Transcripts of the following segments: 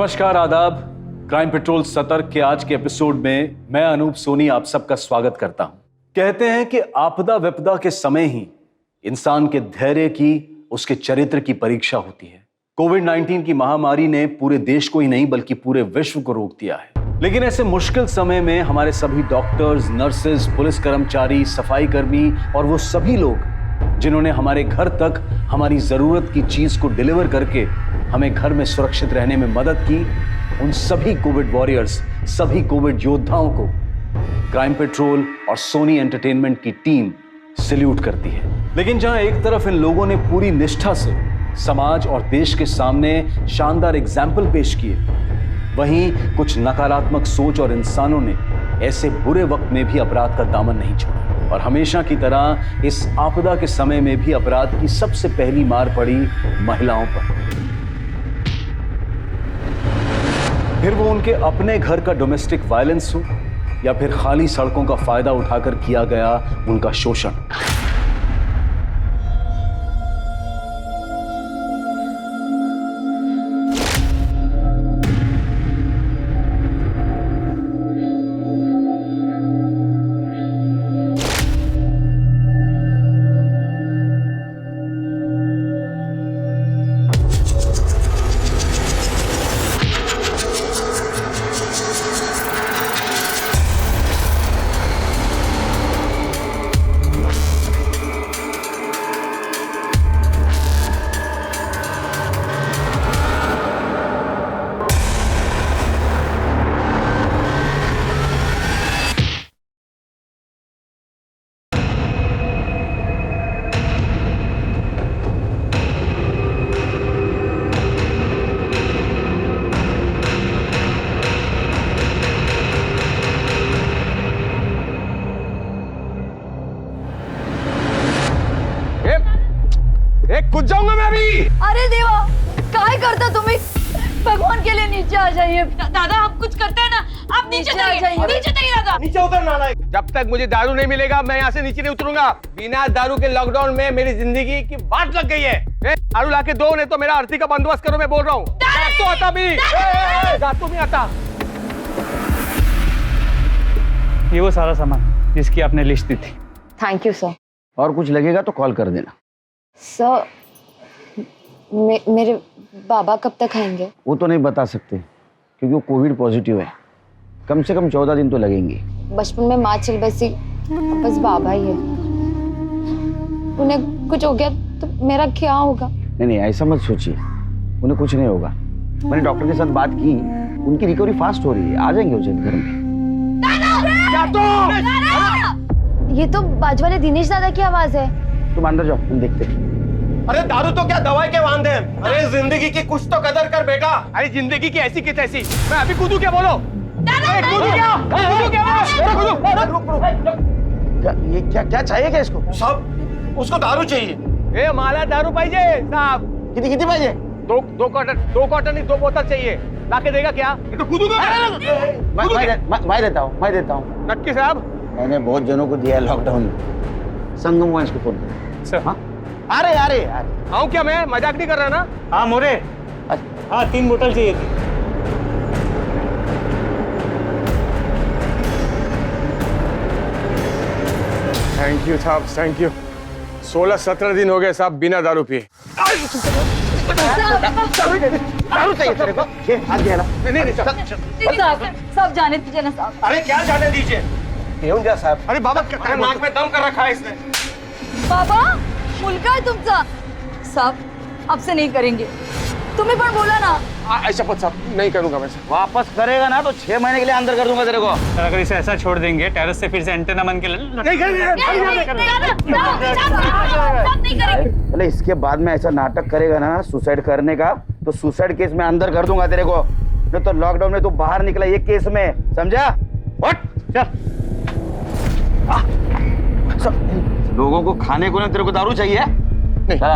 नमस्कार, आदाब। Crime petrol सतर्क के आज के एपिसोड में मैं अनूप सोनी आप सबका स्वागत करता हूं। कहते हैं कि आपदा विपदा के समय ही इंसान के धैर्य की, उसके चरित्र की परीक्षा होती है। कोविड-19 की महामारी ने पूरे देश को ही नहीं बल्कि पूरे विश्व को रोक दिया है। लेकिन ऐसे मुश्किल समय में हमारे सभी डॉक्टर्स, नर्सेज, पुलिस कर्मचारी, सफाई कर्मी और वो सभी लोग जिन्होंने हमारे घर तक हमारी जरूरत की चीज को डिलीवर करके हमें घर में सुरक्षित रहने में मदद की, उन सभी कोविड वॉरियर्स, सभी कोविड योद्धाओं को क्राइम पेट्रोल और सोनी एंटरटेनमेंट की टीम सैल्यूट करती है। लेकिन जहां एक तरफ इन लोगों ने पूरी निष्ठा से समाज और देश के सामने शानदार एग्जाम्पल पेश किए, वहीं कुछ नकारात्मक सोच और इंसानों ने ऐसे बुरे वक्त में भी अपराध का दामन नहीं छोड़ा और हमेशा की तरह इस आपदा के समय में भी अपराध की सबसे पहली मार पड़ी महिलाओं पर। फिर वो उनके अपने घर का डोमेस्टिक वायलेंस हो या फिर खाली सड़कों का फायदा उठाकर किया गया उनका शोषण। कुछ जाऊंगा मैं अभी। अरे देवा, काय करता तुम्ही? भगवान के लिए नीचे आ जाइए। दादा हम कुछ करते हैं ना, आप नीचे जाइए, नीचे जाइए दादा। नीचे उतर नालायक। जब तक मुझे दारू नहीं मिलेगा मैं यहाँ से नीचे नहीं उतरूंगा। बिना दारू के लॉकडाउन में मेरी जिंदगी की बाट लग गई है। दारू लाके दो, नहीं तो मेरा आरती का बंदोबस्त करो। मैं बोल रहा हूँ तो आता भी जातू भी आता। ये वो सारा सामान जिसकी आपने लिस्ट दी थी। Thank you sir. और कुछ लगेगा तो कॉल कर देना। सर मेरे बाबा कब तक आएंगे? वो तो नहीं बता सकते क्योंकि वो कोविड पॉजिटिव है। कम से कम 14 दिन तो लगेंगे। बचपन में माँ चल बसी, अब बस बाबा ही है। उन्हें कुछ हो गया तो मेरा क्या होगा? नहीं, ऐसा मत सोचिए, उन्हें कुछ नहीं होगा। मैंने डॉक्टर के साथ बात की, उनकी रिकवरी फास्ट हो रही है, आ जाएंगे वो जल्द घर में। ये तो बाजू वाले दिनेश दादा की आवाज है। तुम अंदर जाओ, हम देखते हैं। अरे दारू तो क्या दवाई के वांदे हैं। अरे जिंदगी की कुछ तो कदर कर बेटा। अरे जिंदगी की ऐसी की तैसी। मैं अभी कूदू क्या? बोलो कूदू क्या? कूदू क्या? रुक। ये क्या चाहिए क्या इसको? सब उसको दारू चाहिए। ए माला दारू पाइजे साहब। कितनी पाइजे? दो कॉटन नहीं, 2 बोतल चाहिए। लाके देगा क्या? ये तो कूदू मैं देता हूँ। नक्की साहब, मैंने बहुत जनों को दिया है लॉकडाउन में। संगम वाइंस को फोन सर। हाँ? अरे आऊं क्या? मैं मजाक नहीं कर रहा ना। हाँ मोरे, हाँ 3 बोतल चाहिए थी। थैंक यू साहब, थैंक यू। 16-17 दिन हो गए साहब बिना दारू पिए। दारू चाहिए तेरे को? ये हाथ दिया ना। नहीं सब जाने दीजिए ना साहब। अरे क्या जाने दीजिए? क्यों जा साहब? अरे बाबा नाक में दम कर रखा है इसने। बाबा मुलगा है तुमचा। साहब आपसे नहीं करेंगे, तुम्ही पण बोला ना। ऐसा पद साहब नहीं करूंगा मैं। वापस करेगा ना तो 6 महीने के लिए अंदर कर दूंगा तेरे को। सर अगर इसे ऐसा छोड़ देंगे टेरेस से फिर से एंटेना बन के नहीं करेंगे। अरे इसके बाद में ऐसा नाटक करेगा ना सुसाइड करने का, तो सुसाइड केस में अंदर कर दूंगा तेरे को। नहीं तो लॉकडाउन में तू बाहर निकला ये केस में, समझा? चल। लोगों को खाने को ना तेरे को दारू चाहिए? नहीं। चला।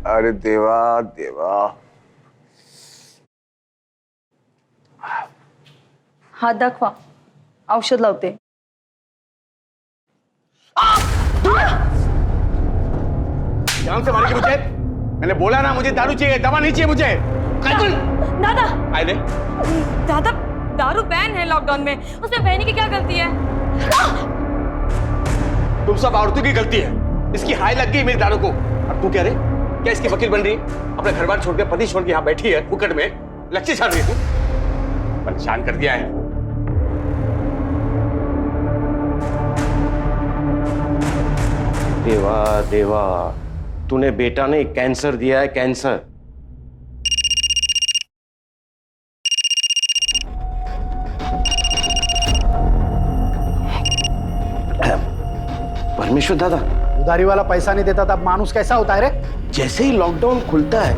अरे देवा देवा। हात दाखवा, औषध लावते। जान से मारेगी मुझे? मैंने बोला ना मुझे दारू चाहिए, दवा नहीं चाहिए मुझे। दादा आइले दादा, दारू बैन है लॉकडाउन में, उसमें बहनी की क्या गलती है? तुम सब औरतों की गलती है। इसकी हाय लग गई मेरी दारू को। और तू क्या रे? क्या इसकी वकील बन रही है? अपने घर बार छोड़ के, पति छोड़ के यहाँ बैठी है फुकट में, लक्ष्य छाड़ रही है तू। परेशान कर दिया है। देवा देवा, तूने बेटा ने कैंसर दिया है, कैंसर। परमेश्वर दादा, उधारी वाला पैसा नहीं देता तब मानुस कैसा होता है रे? जैसे ही लॉकडाउन खुलता है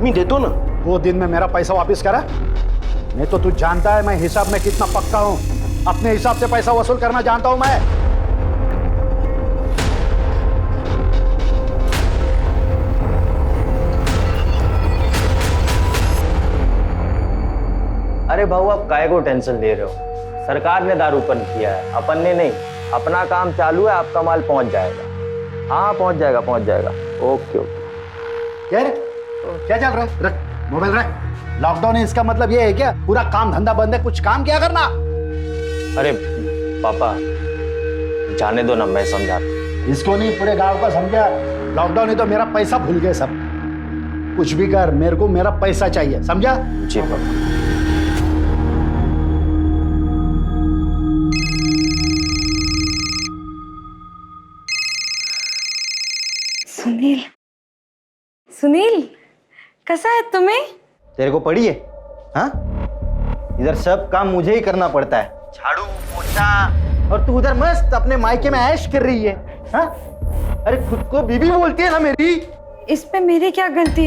मैं दे दो ना। 2 दिन में मेरा पैसा वापस करा। नहीं तो तू जानता है मैं हिसाब में कितना पक्का हूँ। अपने हिसाब से पैसा वसूल करना जानता हूँ मैं। अरे भाऊ, आप काहे को टेंशन ले रहे हो? सरकार ने दारू बंद किया है, अपन ने नहीं। अपना काम चालू है, आपका माल पहुंच जाएगा। हाँ पहुंच जाएगा, पहुंच जाएगा। Okay okay. क्या रे? क्या चल रहा है? रख मोबाइल रख। लॉकडाउन है इसका मतलब ये है क्या पूरा काम धंधा बंद है, कुछ काम क्या करना? अरे पापा जाने दो ना, मैं समझाता। इसको नहीं पूरे गांव का समझा। लॉकडाउन है तो मेरा पैसा भूल गए सब। कुछ भी कर, मेरे को मेरा पैसा चाहिए, समझा? जी पापा। सुनील, सुनील कैसा है तुम्हें? तेरे को पड़ी है? हाँ, इधर सब काम मुझे ही करना पड़ता है, झाड़ू पोछा, और तू उधर मस्त अपने मायके में ऐश कर रही है। हाँ, अरे खुद को बीबी बोलती है ना मेरी। इसमें मेरी क्या गलती?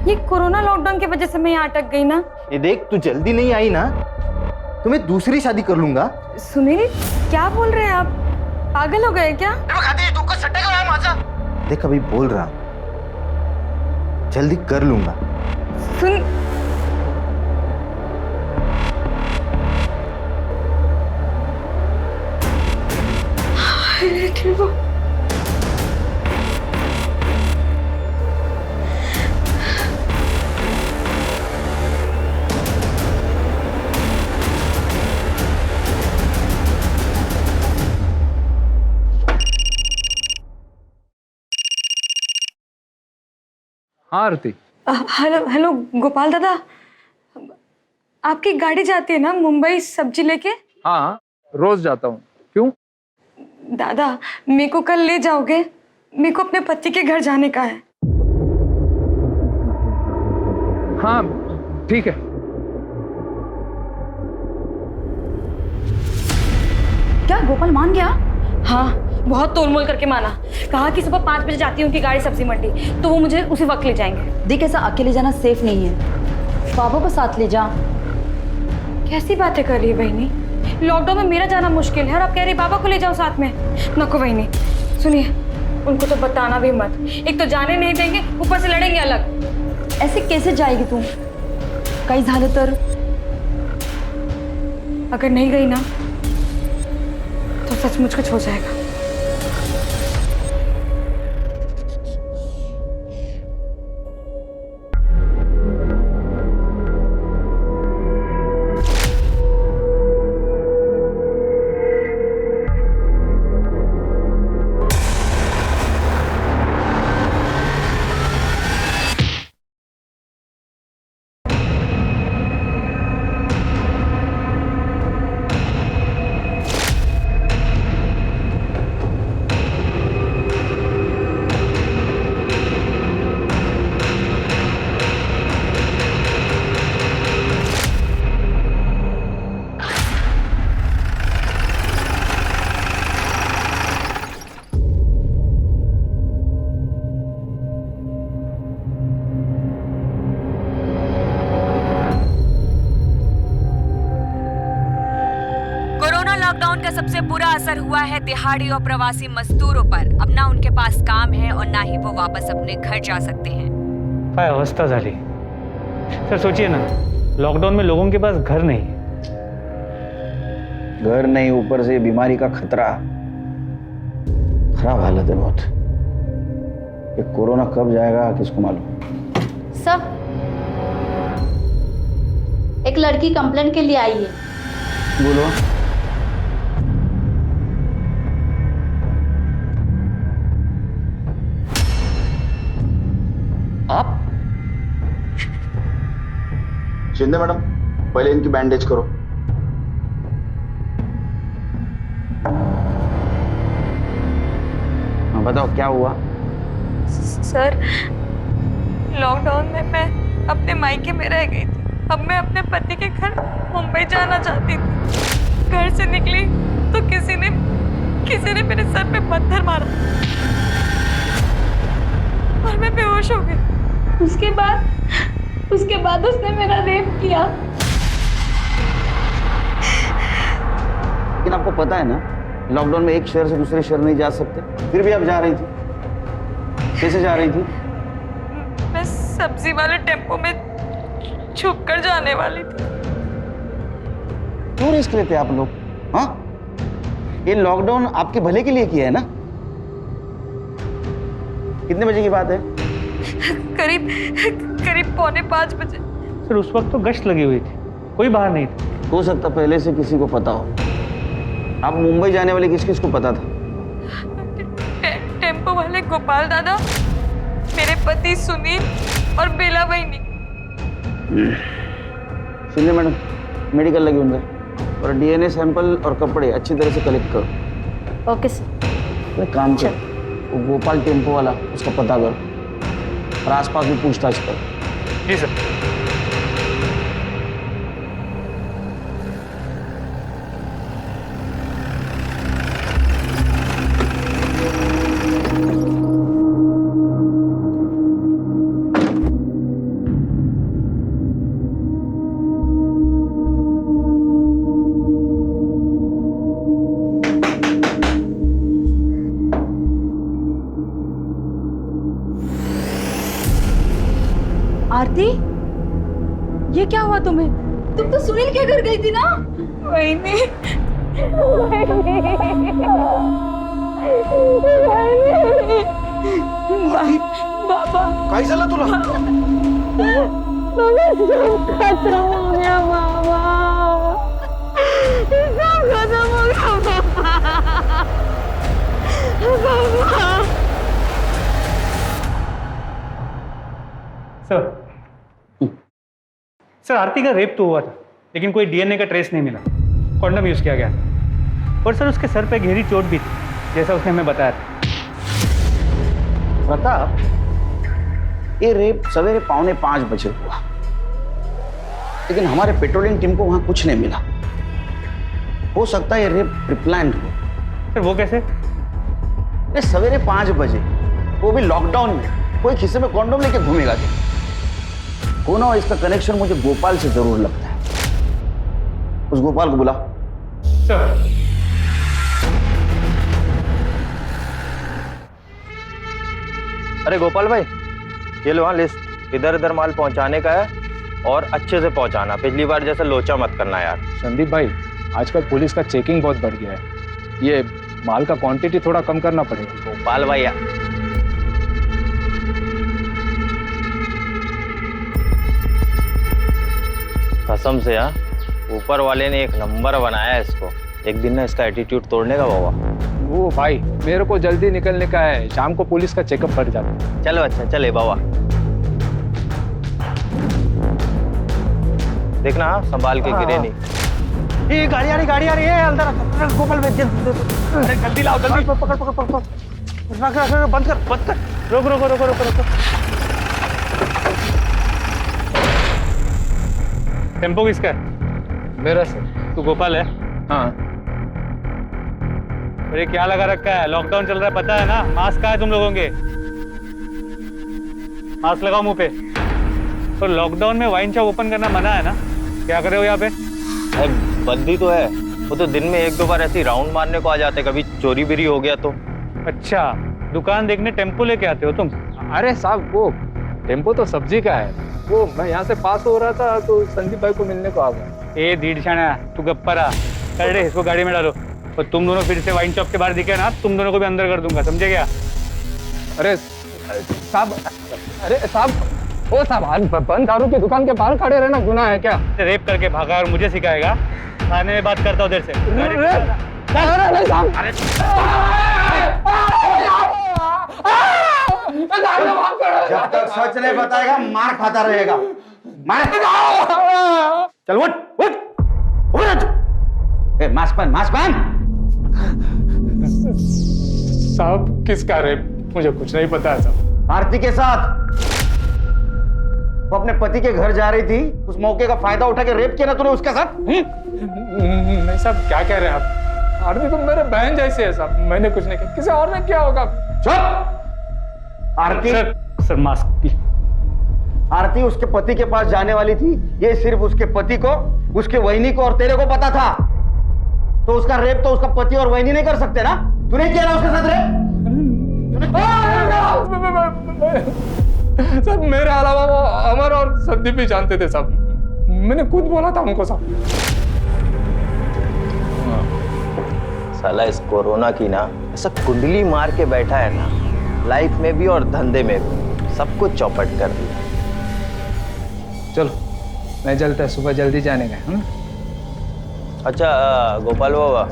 ये कोरोना लॉकडाउन की वजह से मैं यहाँ अटक गई ना। ये देख, तू जल्दी नहीं आई ना तो मैं दूसरी शादी कर लूंगा। सुनील क्या बोल रहे हैं आप? पागल हो गए क्या? देख अभी बोल रहा, जल्दी कर लूंगा। सुन, ठीक हो? हाँ आरती। हेलो हेलो गोपाल दादा, आपकी गाड़ी जाती है ना मुंबई सब्जी लेके? हाँ रोज जाता हूँ। क्यों? दादा मेरे को कल ले जाओगे? मेरे को अपने पति के घर जाने का है। हाँ ठीक है। क्या गोपाल मान गया? हाँ बहुत तोलमोल करके माना। कहा कि सुबह 5 बजे जाती है उनकी गाड़ी सब्जी मंडी, तो वो मुझे उसी वक्त ले जाएंगे। देख ऐसा अकेले जाना सेफ नहीं है, पापा को साथ ले जा। कैसी बातें कर रही है बहनी? लॉकडाउन में मेरा जाना मुश्किल है और आप कह रही बाबा को ले जाओ साथ में। नको बहनी, सुनिए उनको तो बताना भी मत। एक तो जाने नहीं देंगे, ऊपर से लड़ेंगे अलग। ऐसे कैसे जाएगी तू? काही झालं तर? अगर नहीं गई ना तो सचमुच कुछ हो जाएगा। लॉकडाउन का सबसे बुरा असर हुआ है दिहाड़ी और प्रवासी मजदूरों पर। अब ना उनके पास काम है और ना ही वो वापस अपने घर जा सकते हैं। काय अवस्था झाली सर। सोचिए ना, लॉकडाउन में लोगों के पास घर नहीं है। घर नहीं, ऊपर से बीमारी का खतरा। खराब हालत है बहुत। ये कोरोना कब जाएगा किसको मालूम। सर, एक लड़की कंप्लेंट के लिए आई है। बोलो। आप? शिंदे मैडम, पहले इनकी बैंडेज करो। हाँ बताओ क्या हुआ। सर, लॉकडाउन में मैं अपने मायके में रह गई थी। अब मैं अपने पति के घर मुंबई जाना चाहती थी। घर से निकली तो किसी ने मेरे सर पे पत्थर मारा और मैं बेहोश हो गई। उसके बाद उसने मेरा रेप किया। लेकिन आपको पता है ना, लॉकडाउन में एक शहर से दूसरे शहर नहीं जा सकते, फिर भी आप जा रही थी। कैसे जा रही थी? मैं सब्जी वाले टेम्पो में छुप कर जाने वाली थी। क्यों रिस्क लेते आप लोग? हाँ, ये लॉकडाउन आपके भले के लिए किया है ना। कितने बजे की बात है? करीब 4:45 बजे। सर उस वक्त तो गश्त लगी हुई थी, कोई बाहर नहीं था। हो सकता पहले से किसी को पता हो। आप मुंबई जाने वाले किस किस को पता था? टेम्पो वाले गोपाल दादा, मेरे पति सुनील और बेला बहनी। शिंदे मैडम, मेडिकल लगे होंगे और डीएनए सैंपल और कपड़े अच्छी तरह से कलेक्ट करो। Okay sir. एक काम कर, वो गोपाल टेम्पो वाला, उसका पता करो और आसपास भी पूछताछ करो। जी सर। आरती, ये क्या हुआ तुम्हें? तुम तो सुनील के घर गई थी ना? वही नहीं। बाबा, काय झालं तुला? खत्म हो गया बाबा। सब खत्म हो गया बाबा। सर आरती का रेप तो हुआ था, लेकिन कोई डीएनए का ट्रेस नहीं मिला। कॉन्डम यूज किया गया था। और सर उसके सर पे गहरी चोट भी थी, जैसा उसने हमें बताया था। प्रताप, ये रेप सवेरे 4:45 बजे हुआ, लेकिन हमारे पेट्रोलिंग टीम को वहां कुछ नहीं मिला। हो सकता है ये रेप प्रीप्लान्ड हो। सर वो कैसे? ये सवेरे 5 बजे, वो भी लॉकडाउन में, कोई खिस्से में कॉन्डोम लेके घूमेगा क्या? कौन हो, इसका कनेक्शन मुझे गोपाल से जरूर लगता है। उस गोपाल को बुला। सर अरे गोपाल भाई, ये लो हाँ लिस्ट। इधर इधर माल पहुंचाने का है और अच्छे से पहुंचाना। पिछली बार जैसा लोचा मत करना यार। संदीप भाई, आजकल पुलिस का चेकिंग बहुत बढ़ गया है। ये माल का क्वांटिटी थोड़ा कम करना पड़ेगा। गोपाल भाई कसम से हाँ, ऊपर वाले ने एक नंबर बनाया है इसको। एक दिन ना इसका एटीट्यूड तोड़ने का बाबा। वो भाई, मेरे को जल्दी निकलने का है, शाम को पुलिस का चेकअप पड़ जाता है। चलो अच्छा, चले बाबा। देखना हाँ, संभाल के गिरे नहीं। ये गाड़ी आ रही है अंदर। गोपाल भाई अरे जल्दी लाओ, जल्दी। पकड़ बंद कर। रोको। टेम्पो किसका है? मेरा सर। तू गोपाल है? हाँ। अरे क्या लगा रखा है? लॉकडाउन चल रहा है, पता है ना? मास्क कहाँ है तुम लोगों के? मास्क लगाओ मुंह पे। तो लॉकडाउन में वाइन शॉप ओपन करना मना है ना? क्या कर रहे हो यहाँ पे? बंदी तो है, वो तो दिन में 1-2 बार ऐसी राउंड मारने को आ जाते, कभी चोरी बिरी हो गया तो। अच्छा, दुकान देखने टेम्पो लेके आते हो तुम? अरे साहब, वो टेम्पो तो सब्जी का है। वो मैं यहाँ से पास हो रहा था तो संदीप भाई को मिलने को आ गया। ए दीडशाना, तू गप्परा कर दे, इसको गाड़ी में डालो। और तुम दोनों फिर से वाइन शॉप के बाहर दिखे ना, तुम दोनों को भी अंदर कर दूंगा, समझे क्या? अरे साहब, अरे साहब, ओ साहब, आज बंद दारू की दुकान के बाहर खड़े रहना गुनाह है क्या? रेप करके भागा और मुझे सिखाएगा? थाने में बात करता हूँ देर से। नहीं साहब, जब तक सच नहीं बताएगा मार खाता रहेगा। मार। चल उठ उठ उठ। मास्क पहन, मास्क पहन। साहब किसका रेप? मुझे कुछ नहीं पता है साहब। आरती के साथ वो अपने पति के घर जा रही थी, उस मौके का फायदा उठा के रेप किया ना तूने उसके साथ? नहीं साहब, क्या कह रहे हैं आप? आरती तो मेरे बहन जैसे है साहब, मैंने कुछ नहीं किया। किसी और ने क्या होगा? चुप। आरती सर मास्क। आरती उसके पति के पास जाने वाली थी, ये सिर्फ उसके पति को, उसके वहिनी को और तेरे को पता था। तो उसका रेप तो उसका पति और वहिनी नहीं कर सकते ना? तूने किया ना उसके साथ रेप? सब मेरे अलावा वो अमर और संदीप भी जानते थे साहब। मैंने खुद बोला था उनको साहब। साला इस कोरोना की ना ऐसा कुंडली मार के बैठा है ना, लाइफ में भी और धंधे में भी सब कुछ चौपट कर दिया। चलो मैं चलता है, सुबह जल्दी जाने का। अच्छा गोपाल बाबा,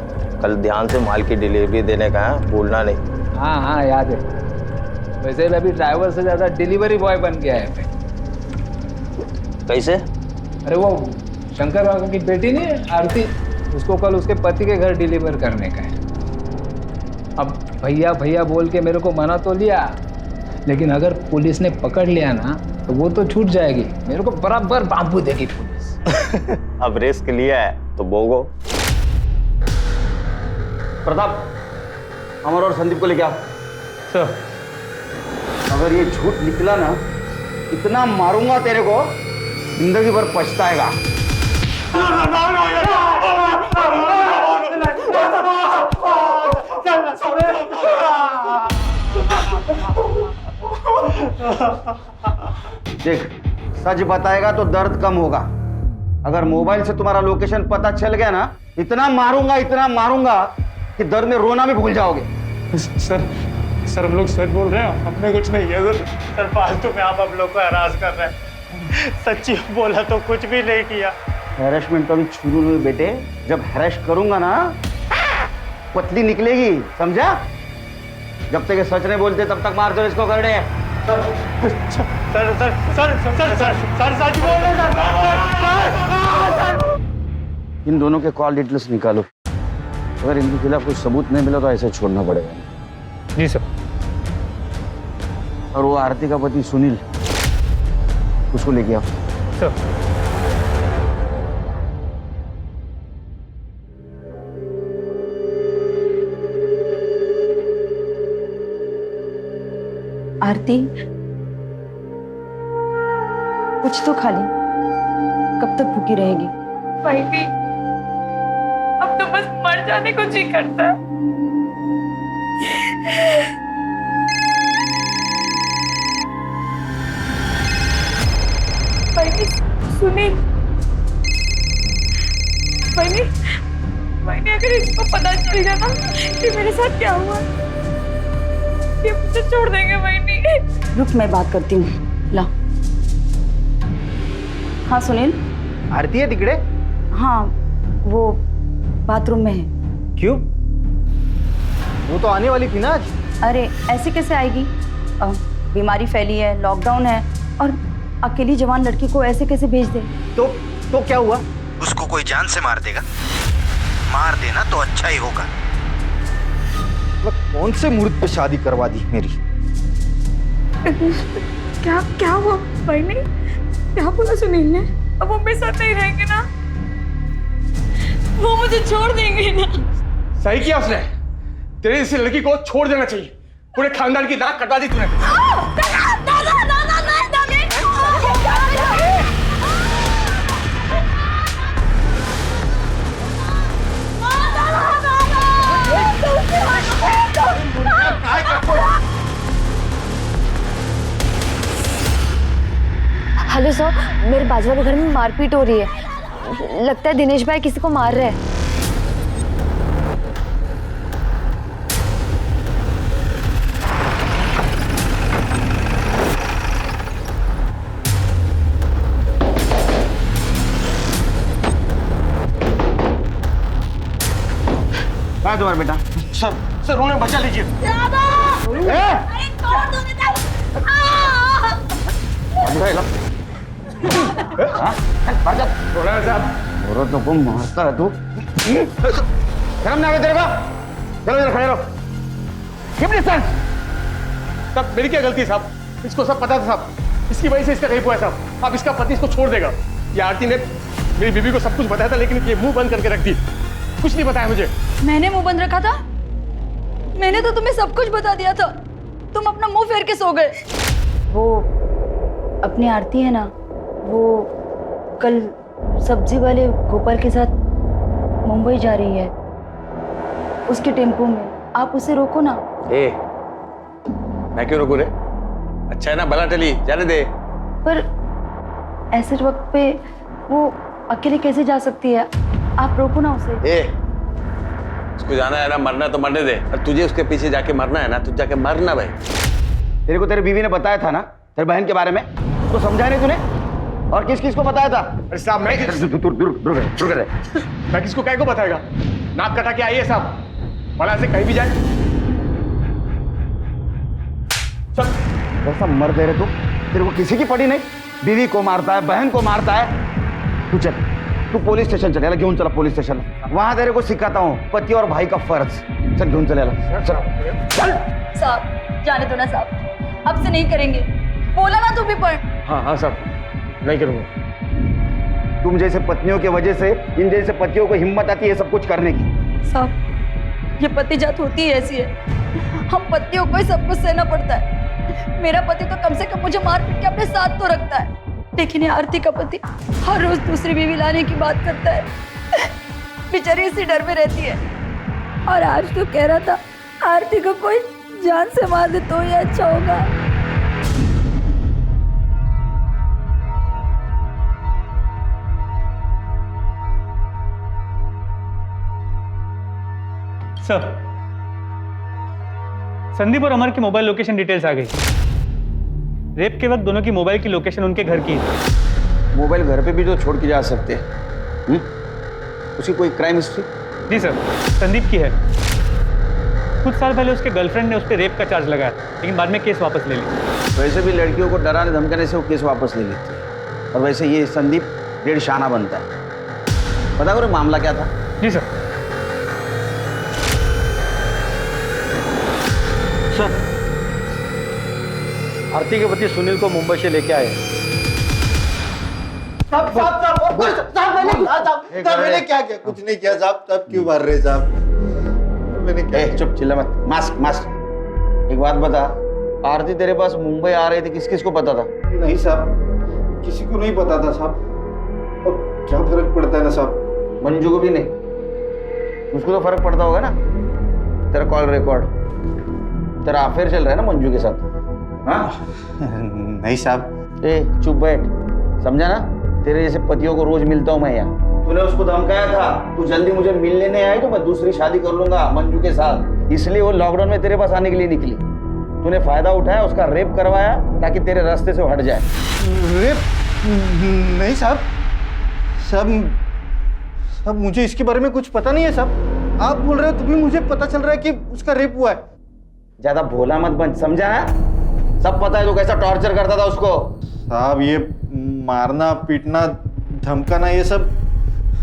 कल ध्यान से माल की डिलीवरी देने का है, भूलना नहीं। हाँ हाँ याद है। वैसे भी अभी ड्राइवर से ज्यादा डिलीवरी बॉय बन गया है। कैसे? अरे वो शंकर बाबा की बेटी नहीं है आरती, उसको कल उसके पति के घर डिलीवर करने का है। अब भैया भैया बोल के मेरे को मना तो लिया, लेकिन अगर पुलिस ने पकड़ लिया ना तो वो तो छूट जाएगी, मेरे को बराबर बांबू देगी पुलिस। अब रिस्क लिया है तो भोगो। प्रताप, अमर और संदीप को लेके आओ। सर अगर ये झूठ निकला ना, इतना मारूंगा तेरे को, जिंदगी भर पछताएगा। देख, सच बताएगा तो दर्द कम होगा। अगर मोबाइल से तुम्हारा लोकेशन पता चल गया ना, इतना मारूंगा कि दर्द में रोना भी भूल जाओगे। सर हम लोग सच बोल रहे हैं, हमने कुछ नहीं किया सर। सर फालतू में आप लोग को हरास कर रहे हैं। सच्ची बोला तो कुछ भी नहीं किया। हैरेसमेंट तो अभी शुरू नहीं बेटे, जब हैरेस करूंगा ना पतली निकलेगी, समझा? जब तक ये सच नहीं बोलते तब तक मार दो इसको। कर दे। सर सच बोल रहे सर। इन दोनों के कॉल डिटेल्स निकालो। अगर इनके खिलाफ कोई सबूत नहीं मिला तो ऐसे छोड़ना पड़ेगा। जी सर। और वो आरती का पति सुनील, उसको लेके आओ। सर आरती, कुछ तो खा ले, कब तक भूखी रहेगी? भाई भी अब तो बस मर जाने को जी करता है। भाई सुनील, भाई अगर इसको पता चल गया ना कि मेरे साथ क्या हुआ, ये मुझे छोड़ देंगे। भाई रुक, मैं बात करती हूँ। ला। हाँ सुनील। आरती है तिकड़े? हाँ, वो बाथरूम में है। क्यों? वो तो आने वाली थी ना आज। अरे ऐसे कैसे आएगी? बीमारी फैली है, लॉकडाउन है, और अकेली जवान लड़की को ऐसे कैसे भेज दे? तो क्या हुआ? उसको कोई जान से मार देगा? मार देना तो अच्छा ही होगा। कौन से मुहूर्त पे शादी करवा दी मेरी? क्या हुआ भाई ने? क्या बोला सुनील ने? अब वो मेरे साथ नहीं रहेंगे ना, वो मुझे छोड़ देंगे ना। सही किया उसने, तेरी इस लड़की को छोड़ देना चाहिए। पूरे खानदान की नाक कटा दी तूने। हेलो सर, मेरे बाजू वाले घर में मारपीट हो रही है। लगता है दिनेश भाई किसी को मार रहे हैं। है तुम्हारा बेटा? सर उन्हें बचा लीजिए। और तो तुम मारता है तू। शर्म ना आवे तेरे को? चलो इधर खड़े रहो। Keep distance. साहब मेरी क्या गलती है साहब? इसको सब पता था साहब, इसकी वजह से इसका रेप हुआ है साहब। अब इसका पति इसको छोड़ देगा। ये आरती ने मेरी बीवी को सब कुछ बताया था, लेकिन ये मुंह बंद करके रख दी, कुछ नहीं बताया मुझे। मैंने मुंह बंद रखा था? मैंने तो तुम्हें सब कुछ बता दिया था, तुम अपना मुंह फेर के सो गए। वो अपनी आरती है ना, वो कल सब्जी वाले गोपाल के साथ मुंबई जा रही है, उसके टेम्पो में। आप उसे रोको ना। मैं क्यों रोकूं रे? अच्छा है ना, भला टली, जाने दे। पर ऐसे वक्त पे वो अकेले कैसे जा सकती है? आप रोको ना उसे। उसको जाना है ना, मरना तो मरने दे, और तुझे उसके पीछे जाके मरना है ना, तुझे जाके मरना भाई। तेरे को तेरी बीवी ने बताया था ना तेरी बहन के बारे में, उसको समझाया नहीं तूने? और किस किस को बताया था? अरे साहब मैं किसको कह को बताएगा? नाक कटा के आइए साहब, भला से कहीं भी जाए। चल। कैसा मर दे रहे तू? तेरे को किसी की पड़ी नहीं? बीवी को मारता है, बहन को मारता है। तू चल, तू पुलिस स्टेशन चले, घेऊन चला पुलिस स्टेशन। वहां तेरे को सिखाता हूँ पति और भाई का फर्ज। चल घेऊन चले, चल। साहब जाने दो ना साहब, अब से नहीं करेंगे। बोला ना तू भी पढ़। हाँ साहब, नहीं करूंगा। तुम जैसे पत्नियों की वजह से इन जैसे पतियों को हिम्मत आती है सब कुछ करने की। साहब ये पति जात होती है ऐसी है, हम पतियों को ही सब कुछ सहना पड़ता है। मेरा पति तो कम से कम मुझे मार पीट के अपने साथ तो रखता है, लेकिन ये आरती का पति हर रोज दूसरी बीवी लाने की बात करता है। बेचारी इसी डर में रहती है। और आज तो कह रहा था आरती को कोई जान से मार दे तो ही अच्छा होगा। सर, संदीप और अमर की मोबाइल लोकेशन डिटेल्स आ गई। रेप के वक्त दोनों की मोबाइल की लोकेशन उनके घर की है। मोबाइल घर पे भी तो छोड़ के जा सकते हैं। उसकी कोई क्राइम हिस्ट्री? जी सर, संदीप की है। कुछ साल पहले उसके गर्लफ्रेंड ने उस पर रेप का चार्ज लगाया, लेकिन बाद में केस वापस ले लिया। वैसे भी लड़कियों को डराने धमकाने से वो केस वापस ले लेती है। और वैसे ये संदीप डेढ़ शाना बनता है। पता करो मामला क्या था? जी सर। सर, आरती के पति सुनील को मुंबई से लेके आए। मैंने क्या किया? कुछ नहीं किया साहब। साहब क्यों मार रहे साहब? मैंने क्या? चुप, चिल्ला मत। Mask mask. एक बात बता, आरती तेरे पास मुंबई आ रही थी, किस किस को पता था? नहीं साहब, किसी को नहीं पता था साहब। और क्या फर्क पड़ता है ना साहब? मंजू को भी नहीं? उसको तो फर्क पड़ता होगा ना। तेरा कॉल रिकॉर्ड, तेरा अफेयर चल रहा है ना मंजू के साथ? हाँ? नहीं साहब। चुप बैठ, समझा ना? तेरे जैसे पतियों को रोज मिलता हूं मैं यहाँ। तूने उसको धमकाया था, तू जल्दी मुझे मिलने नहीं आई तो मैं दूसरी शादी कर लूंगा मंजू के साथ, इसलिए वो लॉकडाउन में तेरे पास आने के लिए निकली। तूने फायदा उठाया, उसका रेप करवाया ताकि तेरे रास्ते से हट जाए। रेप? नहीं साहब। सब मुझे इसके बारे में कुछ पता नहीं है साहब। आप बोल रहे हो तो भी मुझे पता चल रहा है कि उसका रेप हुआ है। ज्यादा भोला मत बन, समझा ना? सब पता है तू कैसा टॉर्चर करता था उसको। साहब ये मारना पीटना धमकाना ये सब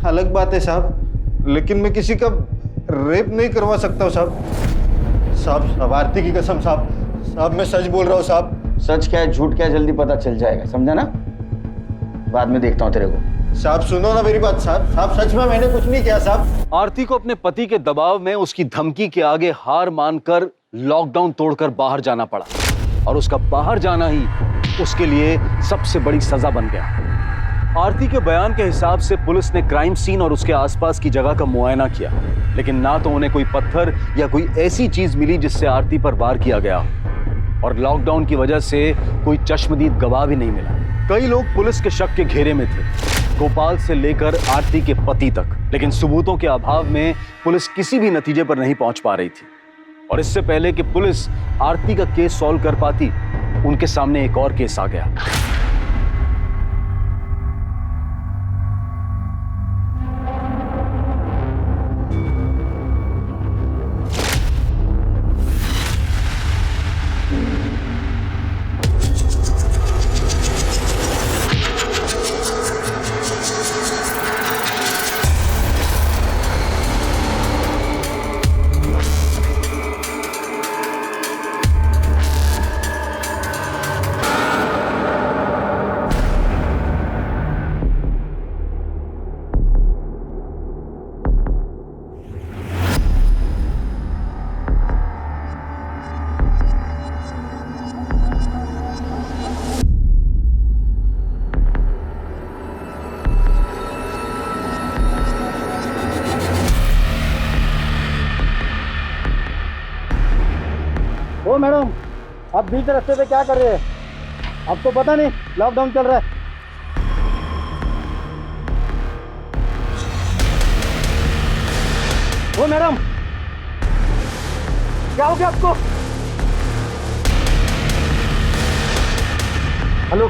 अलग बात है साहब, लेकिन मैं किसी का रेप नहीं करवा सकता हूँ साहब। साहब आरती की कसम साहब, मैं सच बोल रहा हूँ साहब। सच क्या है झूठ क्या है जल्दी पता चल जाएगा, समझा ना? बाद में देखता हूँ तेरे को। साहब सुनो ना मेरी बात साहब। सच में मैंने कुछ नहीं किया साहब। आरती को अपने पति के दबाव में उसकी धमकी के आगे हार मानकर लॉकडाउन तोड़कर बाहर जाना पड़ा, और उसका बाहर जाना ही उसके लिए सबसे बड़ी सजा बन गया। आरती के बयान के हिसाब से पुलिस ने क्राइम सीन और उसके आसपास की जगह का मुआयना किया, लेकिन ना तो उन्हें कोई पत्थर या कोई ऐसी चीज मिली जिससे आरती पर वार किया गया, और लॉकडाउन की वजह से कोई चश्मदीद गवाह भी नहीं मिला। कई लोग पुलिस के शक के घेरे में थे, गोपाल से लेकर आरती के पति तक, लेकिन सबूतों के अभाव में पुलिस किसी भी नतीजे पर नहीं पहुंच पा रही थी। और इससे पहले कि पुलिस आरती का केस सॉल्व कर पाती, उनके सामने एक और केस आ गया। मैडम, आप बीच रास्ते पे क्या कर रहे हैं? आपको पता नहीं लॉकडाउन चल रहा है। ओ मैडम, क्या हो गया आपको? हॅलो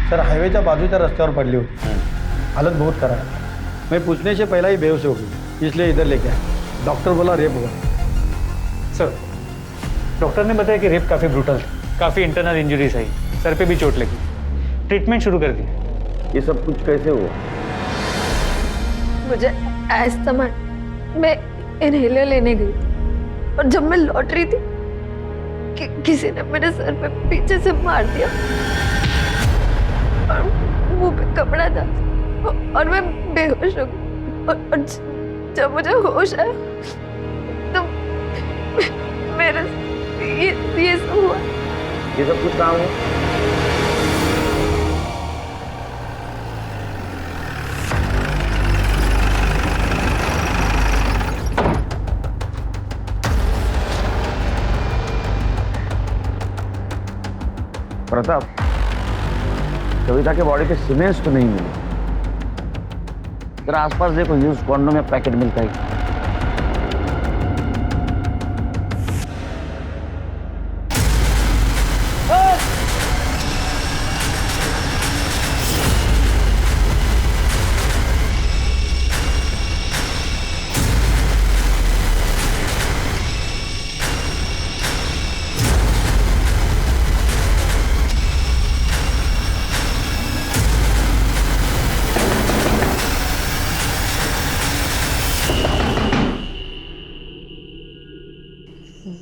सर, हायवेच्या बाजूच्या रस्त्यावर पडली होती, हालत बहुत खराब है। मैं पूछने से पहला ही बेहोश हो गई, इसलिए इधर लेके आया। डॉक्टर बोला रेप हुआ। सर, डॉक्टर ने बताया कि रेप काफ़ी ब्रूटल था, काफ़ी इंटरनल इंजरीज आई, सर पे भी चोट लगी, ट्रीटमेंट शुरू कर दी। ये सब कुछ कैसे हुआ? मुझे अस्थमा, मैं इनहेलर लेने गई थी और जब मैं लौट रही थी किसी ने मेरे सर पे पीछे से मार दिया और मुंह पे कपड़ा था और मैं बेहोश हो गई। और जब मुझे होश आया तो मेरे ये सब हुआ। ये सब कुछ काम है? प्रताप, कविता के बॉडी पे सीमेंट्स तो नहीं मिले। तेरा आसपास देखो, यूज कॉन्डोम या पैकेट मिलता है।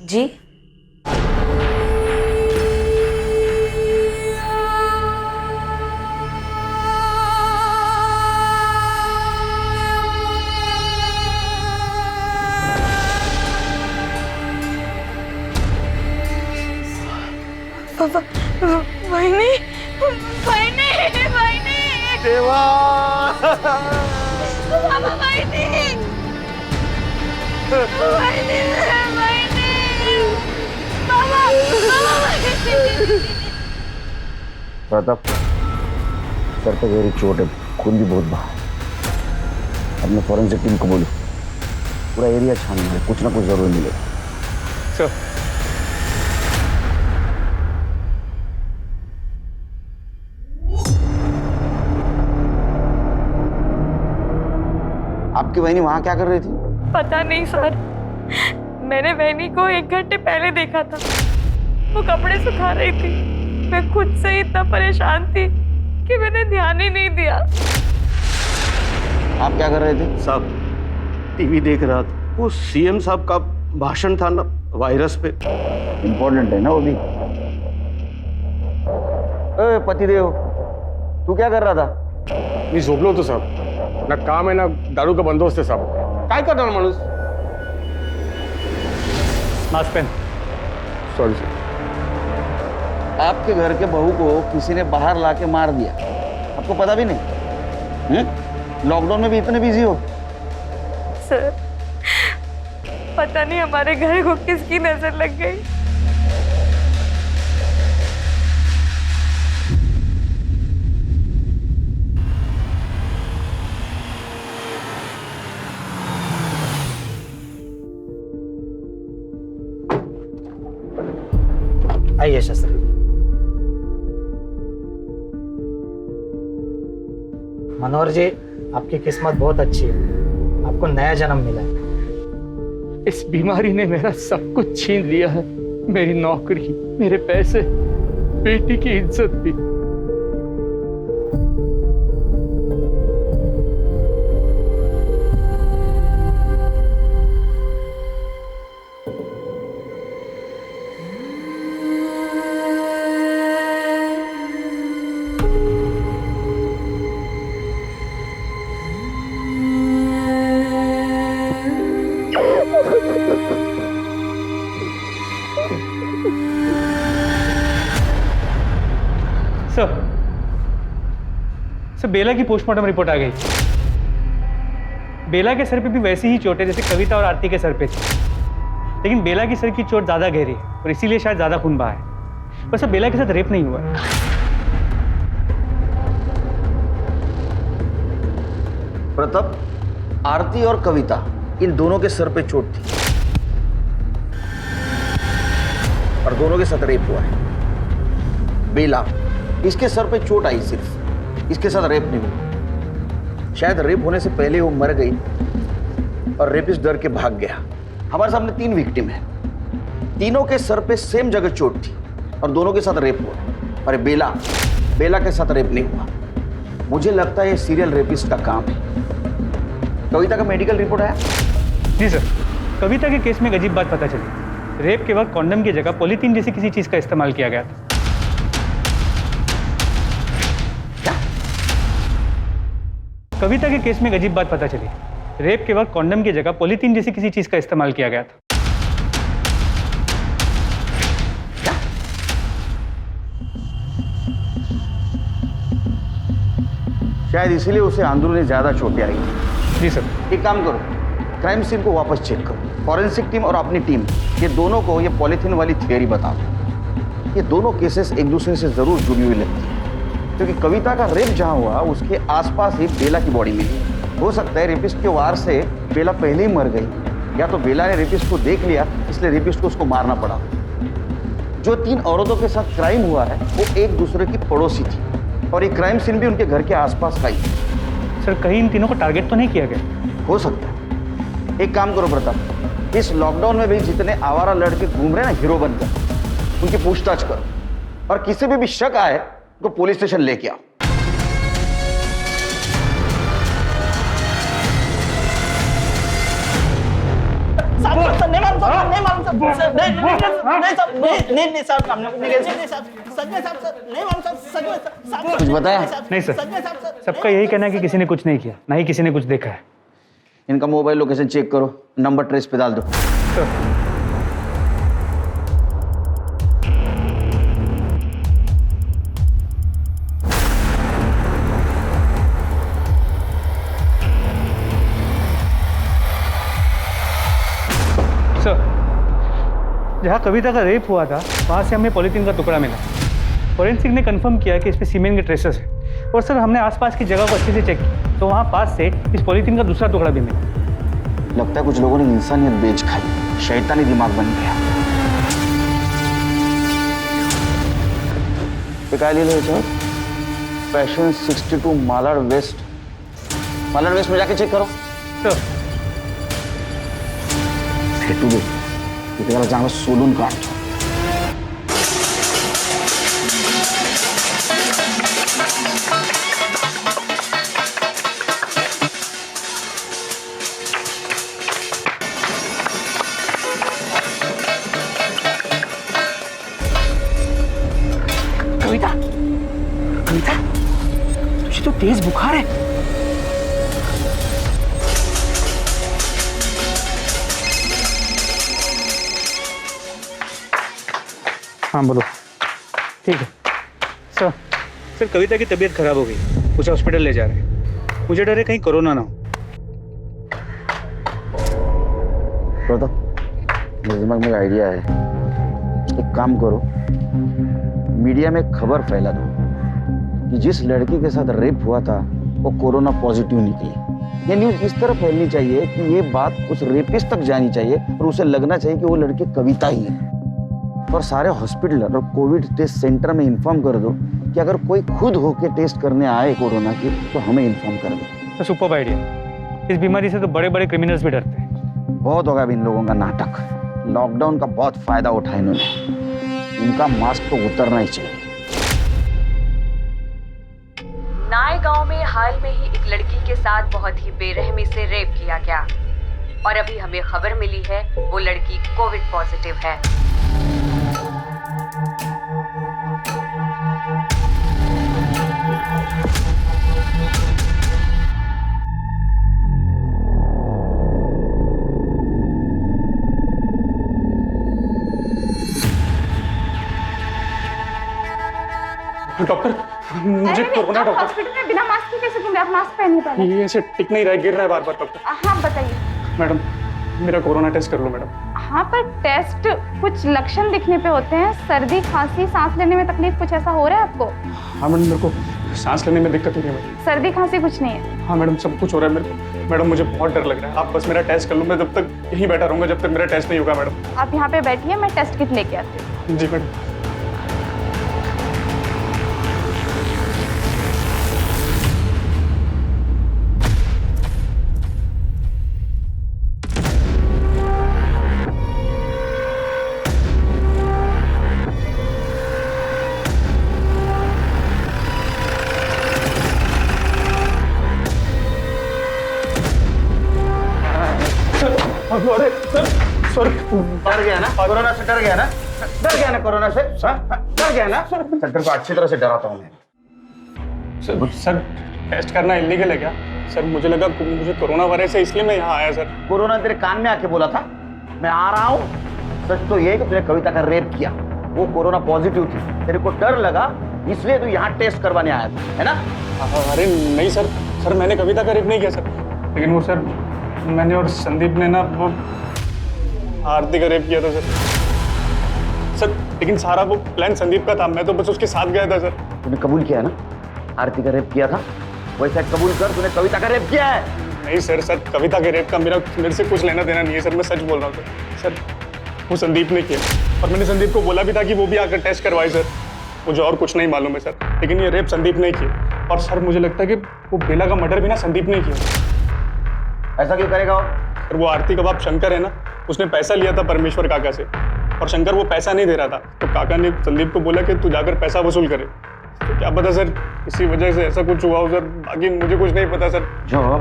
जी वहीनी, वहीनी, वहीनी, देवा, बाबा वहीनी, वहीनी, वहीनी, बाबा, बाबा वहीनी। प्रताप, सर पे गहरी चोट है, खून भी बहुत बहा। अपने फॉरेंसिक टीम को बोलो, पूरा एरिया छानना है, कुछ ना कुछ जरूर मिलेगा। सर, आपकी बहनी वहां क्या कर रही थी? पता नहीं सर, मैंने वैनी को 1 घंटे पहले देखा था, वो कपड़े सुखा रही थी। मैं खुद से ही इतना परेशान थी कि मैंने ध्यान ही नहीं दिया। आप क्या कर रहे थे? साहब, टीवी देख रहा था। वो सीएम साहब का भाषण था ना वायरस पे। इम्पोर्टेंट है ना वो भी। ए पतिदेव, तू क्या कर रहा था? मी झोपलो होतो साहब, ना काम आहे ना दारू का बंदोबस्त आहे साहब। काय करणार माणूस? मास्क पहन। Sorry sir. आपके घर के बहू को किसी ने बाहर लाके मार दिया, आपको पता भी नहीं? लॉकडाउन में भी इतने बिजी हो? सर, पता नहीं हमारे घर को किसकी नजर लग गई। आइए शास्त्री। मनोहर जी, आपकी किस्मत बहुत अच्छी है, आपको नया जन्म मिला है। इस बीमारी ने मेरा सब कुछ छीन लिया है, मेरी नौकरी, मेरे पैसे, बेटी की इज्जत भी। सर, बेला की पोस्टमार्टम रिपोर्ट आ गई। बेला के सर पे भी वैसी ही चोट है जैसे कविता और आरती के सर पे थी। लेकिन बेला की सर की चोट ज़्यादा गहरी है और इसीलिए शायद ज़्यादा खून बहा है। वैसे बेला के साथ रेप नहीं हुआ है। प्रताप, आरती और कविता इन दोनों के सर पे चोट थी और दोनों के साथ रेप हुआ है। बेला, इसके सर पे चोट आई सिर्फ, इसके साथ रेप नहीं हुआ। शायद रेप होने से पहले वो मर गई और रेपिस्ट डर के भाग गया। हमारे सामने 3 विक्टिम है, तीनों के सर पे सेम जगह चोट थी और दोनों के साथ रेप हुआ। अरे बेला के साथ रेप नहीं हुआ। मुझे लगता है ये सीरियल रेपिस्ट का काम है। कविता का मेडिकल रिपोर्ट आया? जी सर, कविता के केस में एक अजीब बात पता चली। रेप के वक्त कॉन्डम की जगह पॉलीथीन जैसी किसी चीज का इस्तेमाल किया गया था। क्या? कविता के केस में एक अजीब बात पता चली। रेप के वक्त कॉन्डम की जगह पॉलीथीन जैसी किसी चीज का इस्तेमाल किया गया था। क्या? शायद इसीलिए उसे अंदरूनी ज्यादा चोटें आई। जी सर। एक काम करो, क्राइम सीन को वापस चेक करो। फॉरेंसिक टीम और अपनी टीम, ये दोनों को ये पॉलीथीन वाली थियरी बता दो। ये दोनों केसेस एक दूसरे से जरूर जुड़ी हुई लगती है, क्योंकि कविता का रेप जहां हुआ उसके आसपास ही बेला की बॉडी मिली। हो सकता है रेपिस्ट के वार से बेला पहले ही मर गई, या तो बेला ने रेपिस्ट को देख लिया इसलिए रेपिस्ट को उसको मारना पड़ा। जो 3 औरतों के साथ क्राइम हुआ है वो एक दूसरे की पड़ोसी थी और ये क्राइम सीन भी उनके घर के आसपास का ही। सर, कहीं इन तीनों को टारगेट तो नहीं किया गया? हो सकता है। एक काम करो प्रताप, इस लॉकडाउन में भी जितने आवारा लड़के घूम रहे हैं ना हीरो बनकर, उनकी पूछताछ करो और किसी पे भी शक आए तो पुलिस स्टेशन लेके आओ। कुछ बताया? नहीं सर, सबका यही कहना है कि किसी ने कुछ नहीं किया, ना ही किसी ने कुछ देखा है। इनका मोबाइल लोकेशन चेक करो, नंबर ट्रेस पे डाल दो। सर, जहाँ कविता का रेप हुआ था वहाँ से हमें पॉलीथीन का टुकड़ा मिला। फॉरेंसिक ने कंफर्म किया कि इसमें सीमेंट के ट्रेसेस हैं और सर हमने आसपास की जगह को अच्छे से चेक किया तो वहाँ पास से इस पॉलीथीन का दूसरा टुकड़ा भी मिला। लगता है कुछ लोगों ने इंसानियत बेच खाई, शैतानी दिमाग बन गया। पैशन 62 मालाड वेस्ट में जाके चेक करो। भेटू दे इथे त्याला चांगलं सोलून काढतो। कविता, तुझे तो तेज बुखार है। हाँ बोलो। ठीक है सर, कविता की तबीयत खराब हो गई, उसे हॉस्पिटल ले जा रहे हैं। मुझे डर है कहीं कोरोना ना हो। मेरे दिमाग में आइडिया है। एक काम करो, मीडिया में खबर फैला दो कि जिस लड़की के साथ रेप हुआ था वो कोरोना पॉजिटिव निकली। ये न्यूज़ इस तरह फैलनी चाहिए कि ये बात उस रेपिस्ट तक जानी चाहिए और उसे लगना चाहिए कि वो लड़की कविता ही है। और सारे हॉस्पिटल और कोविड टेस्ट सेंटर में इन्फॉर्म कर दो कि अगर कोई खुद होके टेस्ट करने आए कोरोना की तो हमें इन्फॉर्म कर दो। Super idea. इस बीमारी से तो बड़े बड़े क्रिमिनल्स भी डरते हैं। बहुत होगा अब इन लोगों का नाटक। लॉकडाउन का बहुत फायदा उठाया इन्होंने। इनका मास्क तो उतरना ही चाहिए। नाय गांव में हाल में ही एक लड़की के साथ बहुत ही बेरहमी से रेप किया गया और अभी हमें खबर मिली है वो लड़की कोविड पॉजिटिव है। डॉक्टर, मुझे कोरोना। डॉक्टर, हॉस्पिटल में बिना मास्क के कैसे घूम रहे? आप मास्क पहनिए पहले। ये ऐसे टिक नहीं रहा है, गिर रहा है बार बार। डॉक्टर, हाँ बताइए। मैडम मेरा कोरोना टेस्ट कर लो मैडम। हाँ, पर टेस्ट कुछ लक्षण दिखने पे होते हैं, सर्दी, खांसी, सांस लेने में तकलीफ, कुछ ऐसा हो रहा है आपको? हाँ मैडम, मेरे को सांस लेने में दिक्कत हो रही है मैडम। सर्दी खांसी कुछ नहीं है? हाँ मैडम, सब कुछ हो रहा है मेरे को। मैडम मुझे बहुत डर लग रहा है, आप बस मेरा टेस्ट कर लो। मैं जब तक यहीं बैठा रहूंगा जब तक मेरा टेस्ट नहीं होगा मैडम। आप यहाँ पे बैठिए, मैं टेस्ट किट लेके आती हूँ। जी मैडम। अरे सर डर गया ना कोरोना से? डर गया ना? डर गया ना कोरोना से? डर गया ना? सेंटर को अच्छी तरह से डराता हूँ मैं। सर टेस्ट करना इलीगल है क्या? सर मुझे लगा मुझे कोरोना वायरस है इसलिए मैं यहाँ आया सर। कोरोना तेरे कान में आके बोला था मैं आ रहा हूँ। सच तो ये है कि तूने कविता का रेप किया, वो कोरोना पॉजिटिव थी, तेरे को डर लगा इसलिए तू यहाँ टेस्ट करवाने आया था, है ना? अरे नहीं सर, सर मैंने कविता का रेप नहीं किया सर। लेकिन वो सर मैंने और संदीप ने ना वो आरती का रेप किया था सर। लेकिन सारा वो प्लान संदीप का था, मैं तो बस उसके साथ गया था सर। तूने कबूल किया ना आरती का रेप किया था? वैसे कबूल कर, तूने कविता का रेप किया है। नहीं सर, सर कविता के रेप का मेरे से कुछ लेना देना नहीं है सर, मैं सच बोल रहा हूँ सर। वो संदीप ने किया और मैंने संदीप को बोला भी था कि वो भी आकर टेस्ट करवाए सर। मुझे और कुछ नहीं मालूम है सर, लेकिन ये रेप संदीप ने किया। और सर मुझे लगता है कि वो बेला का मर्डर भी ना संदीप ने किया। ऐसा क्यों करेगा वो? सर वो आरती का बाप शंकर है ना, उसने पैसा लिया था परमेश्वर काका से और शंकर वो पैसा नहीं दे रहा था, तो काका ने संदीप को बोला कि तू जाकर पैसा वसूल करे। तो क्या पता सर इसी वजह से ऐसा कुछ हुआ हो सर, बाकी मुझे कुछ नहीं पता सर। जो वो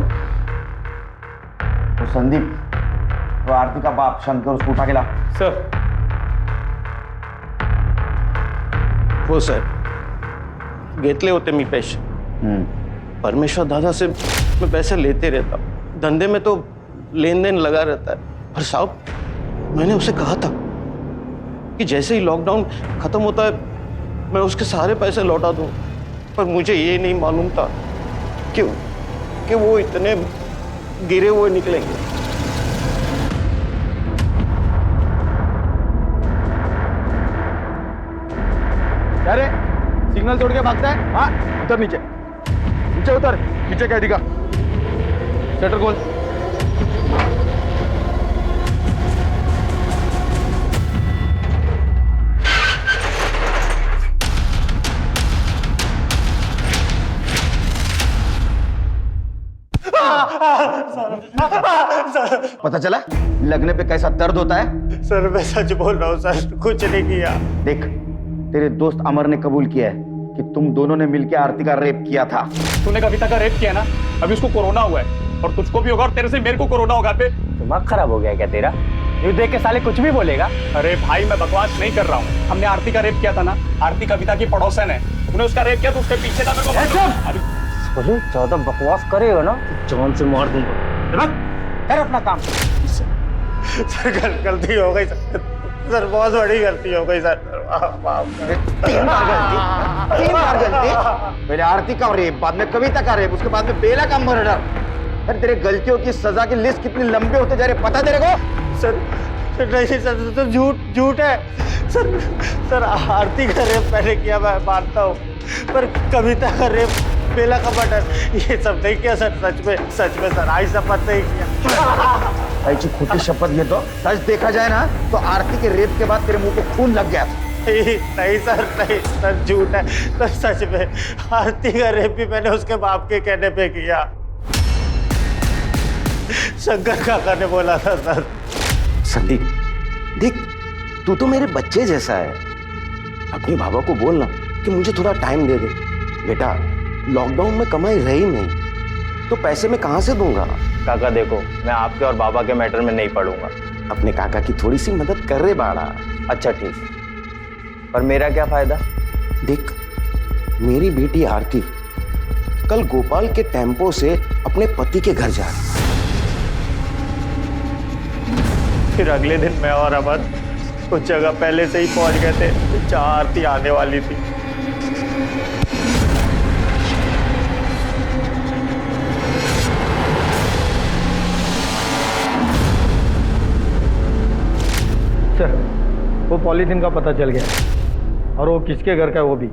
संदीप, वो आरती का बाप शंकर, उसको उठा के ला। सर हो साहेब घेतले होते मी पैसे। परमेश्वर दादा से मैं पैसे लेते रहता हूँ, धंधे में तो लेन देन लगा रहता है। पर साहब मैंने उसे कहा था कि जैसे ही लॉकडाउन खत्म होता है मैं उसके सारे पैसे लौटा दूँ, पर मुझे ये नहीं मालूम था कि वो इतने गिरे हुए निकलेंगे। अरे सिग्नल तोड़ के भागता है? हाँ उतर, नीचे नीचे उतर। नीचे क्या दिखा? शटर खोल। पता चला लगने पे कैसा दर्द होता है? सर मैं सच बोल रहा हूँ सर, कुछ नहीं किया। देख तेरे दोस्त अमर ने कबूल किया है कि तुम दोनों ने मिलकर आरती का रेप किया था। तूने कविता का रेप किया ना, अभी उसको कोरोना हुआ है और तुझको भी होगा और तेरे से मेरे को कोरोना होगा। पे दिमाग खराब हो गया क्या तेरा? ये देख के साले कुछ भी बोलेगा। अरे भाई मैं बकवास नहीं कर रहा हूँ, हमने आरती का रेप किया था ना। आरती कविता की पड़ोसन है, तूने उसका रेप किया तो उसके पीछे था। मेरे को ज्यादा बकवास करेगा ना जान से मार दूंगा। कर अपना काम। सर गलती हो गई सर, बहुत बड़ी गलती हो गई सर। तीन बार गलती। पहले आरती का रेप, बाद में कविता का रेप, उसके बाद में बेला का मर्डर। अरे तेरे गलतियों की सजा की लिस्ट कितनी लंबी होते जा रही पता तेरे को? सर नहीं सर, तो झूठ है सर। आरती का रेप मैंने किया, मैं मानता हूँ, पर कविता का रेप, बेला का मर्डर, ये सब नहीं किया सर। सच में सर, आई शपथ नहीं किया। ऐसी खोटी शपथ ये तो सच देखा जाए ना तो आरती के रेप के बाद तेरे मुंह पे खून लग गया। नहीं सर झूठ है सर। सच में आरती का रेप भी मैंने उसके बाप के कहने पे किया। शंकर काका ने बोला था सर। संदीप देख, तू तो मेरे बच्चे जैसा है, अपने बाबा को बोलना कि मुझे थोड़ा टाइम दे दे। बेटा लॉकडाउन में कमाई रही नहीं तो पैसे मैं कहाँ से दूंगा? काका देखो, मैं आपके और बाबा के मैटर में नहीं पड़ूंगा। अपने काका की थोड़ी सी मदद कर रहे बाड़ा। अच्छा ठीक, पर मेरा क्या फायदा? देख मेरी बेटी आरती कल गोपाल के टेम्पो से अपने पति के घर जा रही। फिर अगले दिन मैं और अमर उस जगह पहले से ही पहुंच गए थे जहाँ आरती आने वाली थी। सर वो पॉलीथीन का पता चल गया और वो किसके घर का है वो भी।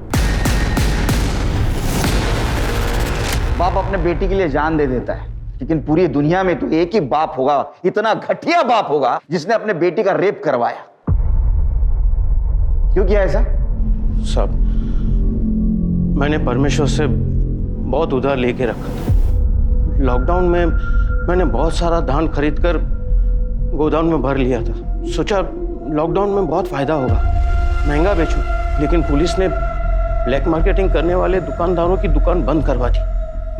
बाप अपने बेटी के लिए जान दे देता है, लेकिन पूरी दुनिया में तो एक ही बाप होगा, इतना घटिया बाप होगा जिसने अपने बेटी का रेप करवाया। क्यों किया ऐसा? साहब, मैंने परमेश्वर से बहुत उधार लेके रखा था। लॉकडाउन में मैंने बहुत सारा धान खरीद कर गोदाम में भर लिया था। सोचा लॉकडाउन में बहुत फायदा होगा, महंगा बेचूं, लेकिन पुलिस ने ब्लैक मार्केटिंग करने वाले दुकानदारों की दुकान बंद करवा दी।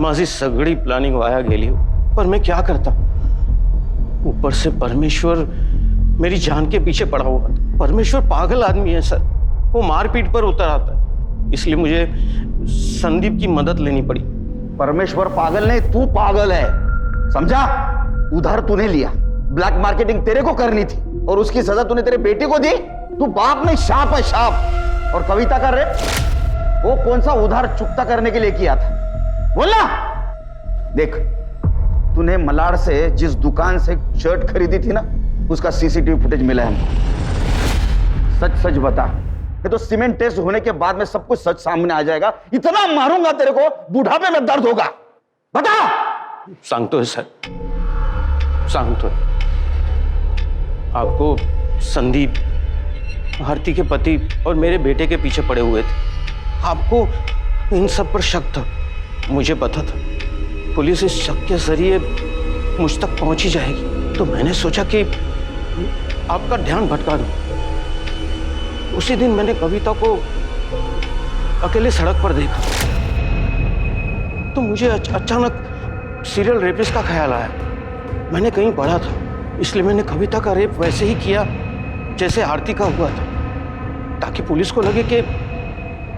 माझी सगड़ी प्लानिंग वाया गेली हो, पर मैं क्या करता। ऊपर से परमेश्वर मेरी जान के पीछे पड़ा हुआ था। परमेश्वर पागल आदमी है सर, वो मारपीट पर उतर आता है, इसलिए मुझे संदीप की मदद लेनी पड़ी। परमेश्वर पागल नहीं, तू पागल है, समझा? उधार तूने लिया, ब्लैक मार्केटिंग तेरे को करनी थी और उसकी सजा तूने तेरे बेटे को दी। तू बाप नहीं, शाप है, शाप। और कविता का रेप वो कौन सा उधार चुकता करने के लिए किया था? बोलना। देख, तूने मलाड से जिस दुकान से शर्ट खरीदी थी ना, उसका सीसीटीवी फुटेज मिला है हमको। सच सच बता, ये तो सीमेंट टेस्ट होने के बाद में सब कुछ सच सामने आ जाएगा। इतना मारूंगा तेरे को, बुढ़ापे में दर्द होगा। बता। सांगतो है सर, सांगतो है। आपको संदीप, आरती के पति और मेरे बेटे के पीछे पड़े हुए थे। आपको इन सब पर शक था, मुझे पता था पुलिस इस शक के जरिए मुझ तक पहुंच ही जाएगी, तो मैंने सोचा कि आपका ध्यान भटका दूं। उसी दिन मैंने कविता को अकेले सड़क पर देखा, तो मुझे अचानक सीरियल रेपिस्ट का ख्याल आया। मैंने कहीं पढ़ा था, इसलिए मैंने कविता का रेप वैसे ही किया जैसे आरती का हुआ था, ताकि पुलिस को लगे कि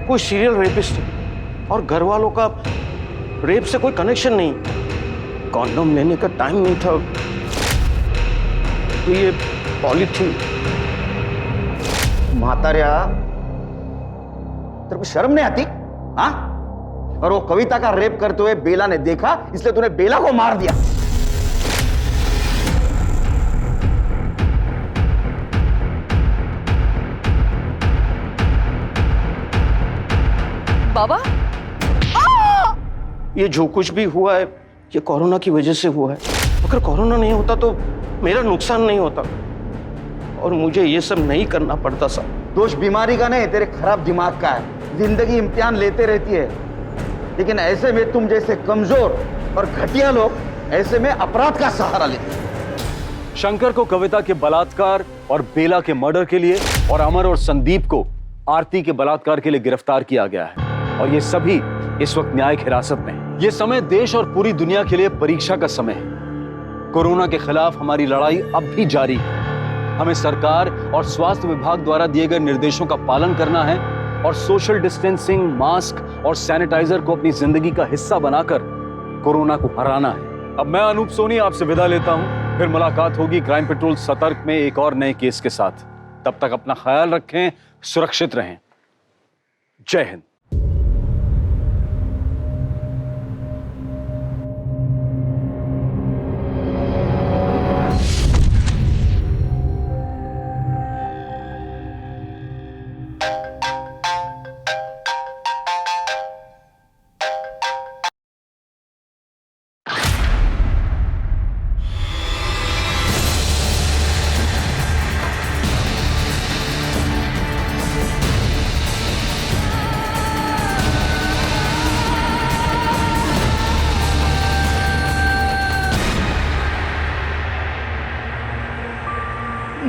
कोई सीरियल रेपिस्ट है और घर वालों का रेप से कोई कनेक्शन नहीं। कॉन्डोम लेने का टाइम नहीं था, तो ये पॉलीथीन। मातारिया, तेरे को शर्म नहीं आती? हाँ? और वो कविता का रेप करते हुए बेला ने देखा, इसलिए तूने बेला को मार दिया। बाबा, ये जो कुछ भी हुआ है ये कोरोना की वजह से हुआ है। अगर कोरोना नहीं होता तो मेरा नुकसान नहीं होता और मुझे ये सब नहीं करना पड़ता साहब। दोष बीमारी का नहीं, तेरे खराब दिमाग का है। जिंदगी इम्तिहान लेते रहती है, लेकिन ऐसे में तुम जैसे कमजोर और घटिया लोग ऐसे में अपराध का सहारा लेते हैं। शंकर को कविता के बलात्कार और बेला के मर्डर के लिए और अमर और संदीप को आरती के बलात्कार के लिए गिरफ्तार किया गया है और ये सभी इस वक्त न्यायिक हिरासत में हैं। ये समय देश और पूरी दुनिया के लिए परीक्षा का समय है। कोरोना के खिलाफ हमारी लड़ाई अब भी जारी है। हमें सरकार और स्वास्थ्य विभाग द्वारा दिए गए निर्देशों का पालन करना है और सोशल डिस्टेंसिंग, मास्क और सैनिटाइजर को अपनी जिंदगी का हिस्सा बनाकर कोरोना को हराना है। अब मैं अनूप सोनी आपसे विदा लेता हूं, फिर मुलाकात होगी क्राइम पेट्रोल सतर्क में एक और नए केस के साथ। तब तक अपना ख्याल रखें, सुरक्षित रहें। जय हिंद।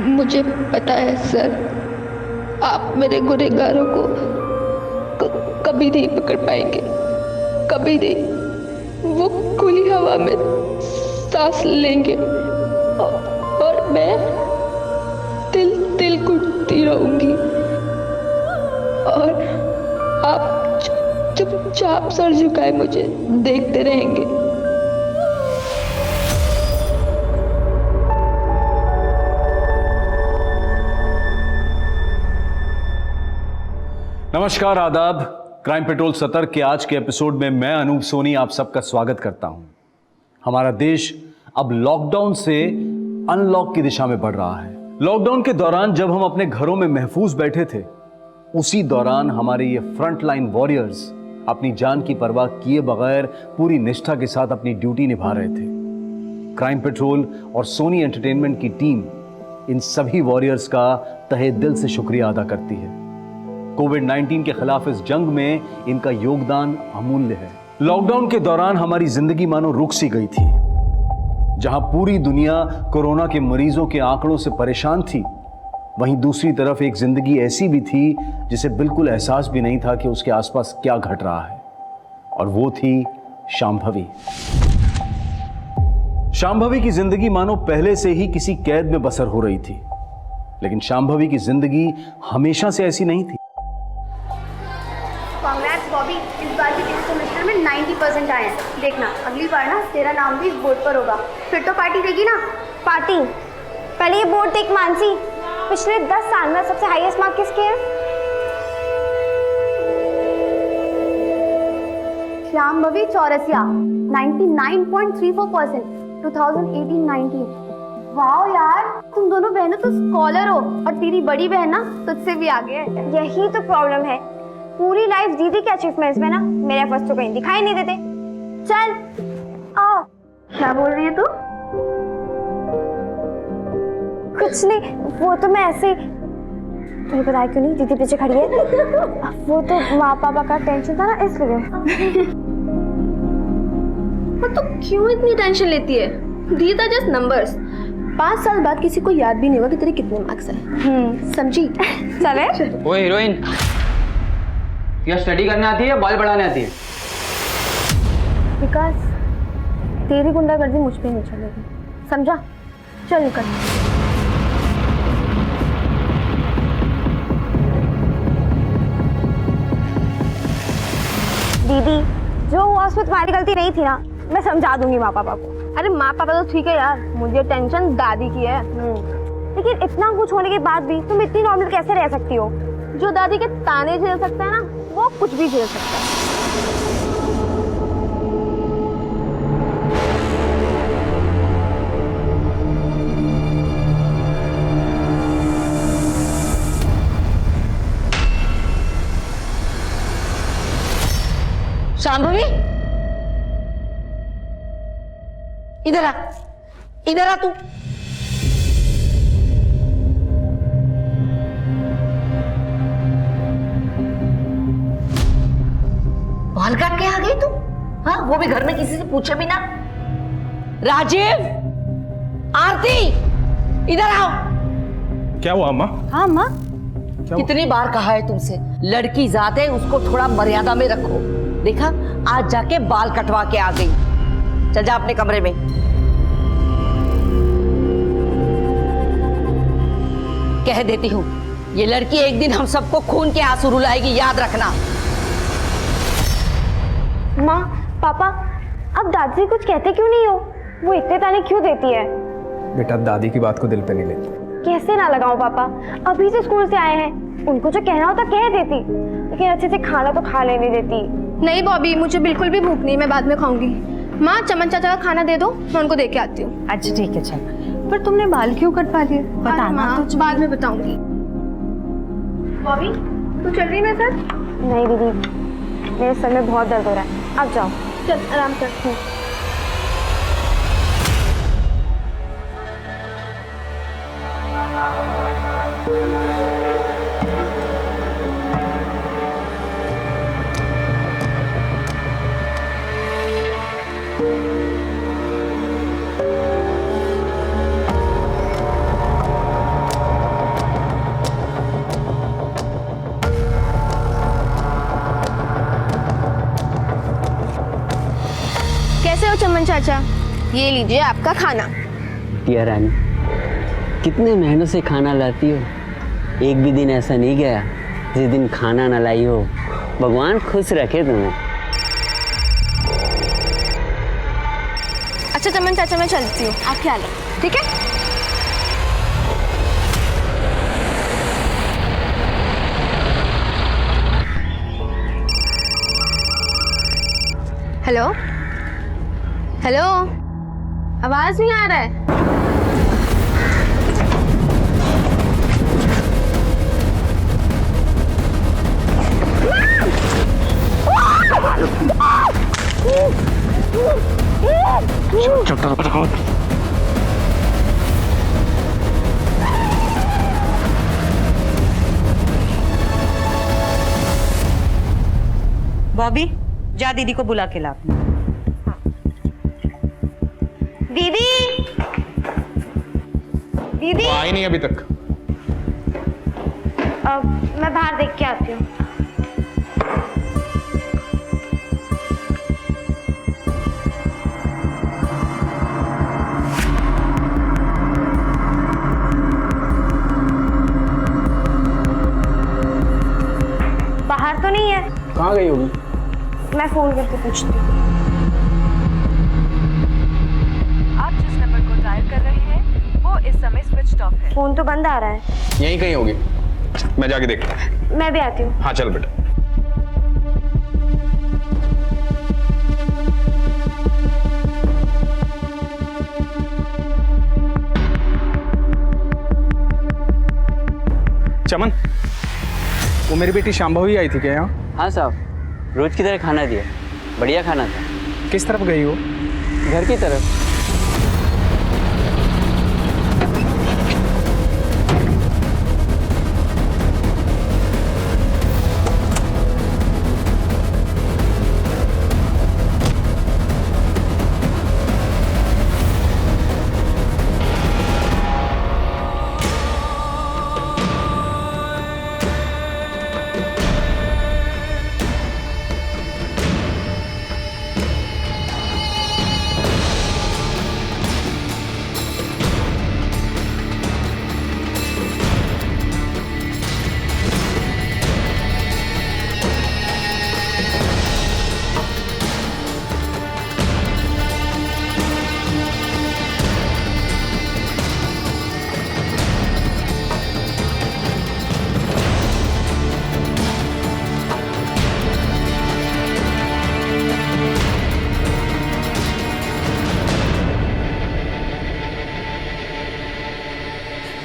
मुझे पता है सर, आप मेरे गुनहगारों को कभी नहीं पकड़ पाएंगे, कभी नहीं। वो खुली हवा में सांस लेंगे और मैं दिल घुटती रहूंगी और आप चुपचाप सर झुकाए मुझे देखते रहेंगे। नमस्कार, आदाब। क्राइम पेट्रोल सतर्क के आज के एपिसोड में मैं अनूप सोनी आप सबका स्वागत करता हूं। हमारा देश अब लॉकडाउन से अनलॉक की दिशा में बढ़ रहा है लॉकडाउन के दौरान जब हम अपने घरों में महफूज बैठे थे, उसी दौरान हमारे ये फ्रंट लाइन वॉरियर्स अपनी जान की परवाह किए बगैर पूरी निष्ठा के साथ अपनी ड्यूटी निभा रहे थे। क्राइम पेट्रोल और सोनी एंटरटेनमेंट की टीम इन सभी वॉरियर्स का तहे दिल से शुक्रिया अदा करती है। कोविड-19 के खिलाफ इस जंग में इनका योगदान अमूल्य है। लॉकडाउन के दौरान हमारी जिंदगी मानो रुक सी गई थी। जहां पूरी दुनिया कोरोना के मरीजों के आंकड़ों से परेशान थी, वहीं दूसरी तरफ एक जिंदगी ऐसी भी थी जिसे बिल्कुल एहसास भी नहीं था कि उसके आसपास क्या घट रहा है, और वो थी शांभवी। शांभवी की जिंदगी मानो पहले से ही किसी कैद में बसर हो रही थी, लेकिन शांभवी की जिंदगी हमेशा से ऐसी नहीं थी। कांग्रेट्स बॉबी, इस बार के टेस्ट सेमेस्टर में 90% आए हैं। देखना अगली बार ना तेरा नाम भी इस बोर्ड पर होगा, फिर तो पार्टी देगी ना। पार्टी? पहले ये बोर्ड देख मानसी, पिछले 10 साल में सबसे हाईएस्ट मार्क किसके हैं? शांभवी चौरसिया 99.34%, 2018-19। वाह यार, तुम दोनों बहनों तो स्कॉलर हो, और तेरी बड़ी बहन ना तुझसे भी आगे है। यही तो प्रॉब्लम है, पूरी लाइफ दीदी के अचीवमेंट्स में ना मेरे एफर्ट्स तो कहीं दिखाई नहीं देते। चल आओ। क्या बोल रही है तू? कुछ नहीं, वो तो मैं ऐसे ही, तुम्हें पता है क्यों नहीं, दीदी पीछे खड़ी है। वो तो माँ पापा का टेंशन था ना, इसलिए। तो क्यों इतनी टेंशन लेती है? These are just numbers। 5 साल बाद किसी को याद भी नहीं होगा कि तेरे कितने मार्क्स हैं। समझी? चले। ओ हीरोइन, क्या स्टडी करने आती है या बाल बढ़ाने आती है? विकास, तेरी गुंडागर्दी मुझ पे नहीं चलेगी, समझा? चल निकल। दीदी, जो हुआ उसमें तुम्हारी गलती नहीं थी ना, मैं समझा दूंगी माँ पापा को। अरे माँ पापा तो ठीक है यार, मुझे टेंशन दादी की है। लेकिन इतना कुछ होने के बाद भी तुम इतनी नॉर्मल कैसे रह सकती हो? जो दादी के ताने झेल सकता है ना, वो कुछ भी झेल सकता है। शांभवी, इधर आ, इधर आ तू। बाल काट के आ गई तू? हाँ, वो भी घर में किसी से पूछे भी ना। राजीव, आरती, इधर आओ। क्या हुआ अम्मा? हाँ माँ, कितनी बार कहा है तुमसे, लड़की जात है, उसको थोड़ा मर्यादा में रखो। देखा, आज जाके बाल कटवा के आ गई। चल जा अपने कमरे में। कह देती हूँ, ये लड़की एक दिन हम सबको खून के आंसू रुलाएगी, याद रखना। माँ, पापा, अब दादी कुछ कहते क्यों नहीं हो? वो इतने ताने क्यों देती है? बेटा, दादी की बात को दिल पे नहीं लेती। कैसे ना लगाऊं पापा, अभी से स्कूल से आए हैं, उनको जो कहना होता कह देती, लेकिन अच्छे से खाना तो खा लेने देती। नहीं बॉबी, मुझे बिल्कुल भी भूख नहीं, मैं बाद में खाऊंगी। माँ, चमन चाचा का खाना दे दो, मैं उनको दे के आती हूँ। अच्छा ठीक है, चल। पर तुमने बाल क्यों कटवा लिए? बताना तो बाद में बताऊंगी। बॉबी, तू चल रही मेरे साथ? नहीं दीदी, मेरे सर में बहुत दर्द हो रहा है, अब जाओ। चल आराम कर। कैसे हो चमन चाचा? ये लीजिए आपका खाना। टिया रानी, कितने मेहनत से खाना लाती हो, एक भी दिन ऐसा नहीं गया जिस दिन खाना ना लाई हो। भगवान खुश रखे तुम्हें। अच्छा चमन चाचा, मैं चलती हूँ, आप ख्याल रखो, ठीक है? हेलो आवाज नहीं आ रहा है। बॉबी जा दीदी को बुला के ला। दीदी दीदी आई नहीं अभी तक। मैं बाहर देख के आती हूँ। बाहर तो नहीं है। कहाँ गई होगी? मैं फोन करके पूछती हूँ। आप जिस नंबर को डायल कर रहे हैं वो इस समय स्विच ऑफ है। फोन तो बंद आ रहा है। यहीं कहीं होगी, मैं जाके देखता हूँ। मैं भी आती हूँ। हाँ चल बेटा। चमन, वो मेरी बेटी शांभवी आई थी क्या यहाँ? हाँ साहब, रोज की तरह खाना दिया, बढ़िया खाना था। किस तरफ गई हो? घर की तरफ।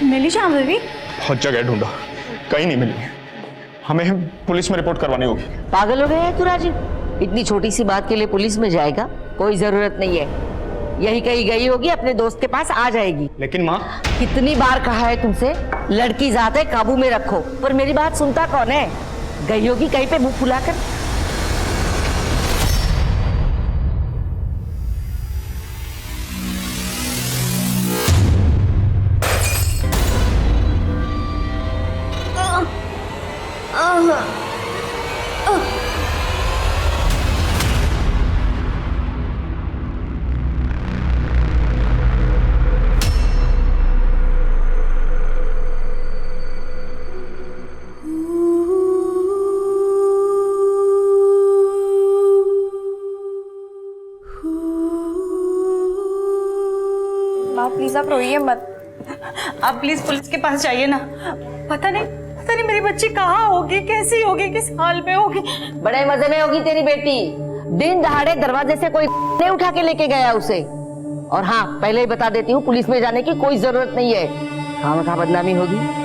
मिली शांभवी? बहुत जगह ढूंढा, कहीं नहीं मिली। हमें पुलिस में रिपोर्ट करवानी होगी। पागल हो गया है तू राजीव? इतनी छोटी सी बात के लिए पुलिस में जाएगा? कोई जरूरत नहीं है, यही कहीं गई होगी, अपने दोस्त के पास आ जाएगी। लेकिन माँ, कितनी बार कहा है तुमसे, लड़की जात है, काबू में रखो, पर मेरी बात सुनता कौन है? गई होगी कहीं पे मुंह फुलाकर। प्लीज आप रोइए मत। आप प्लीज पुलिस के पास जाइए ना। पता नहीं मेरी बच्ची कहाँ होगी, कैसी होगी, किस हाल में होगी। बड़े मजे में होगी तेरी बेटी। दिन दहाड़े दरवाजे से कोई नहीं उठा के लेके गया उसे। और हाँ, पहले ही बता देती हूँ, पुलिस में जाने की कोई जरूरत नहीं है, खामखा बदनामी होगी।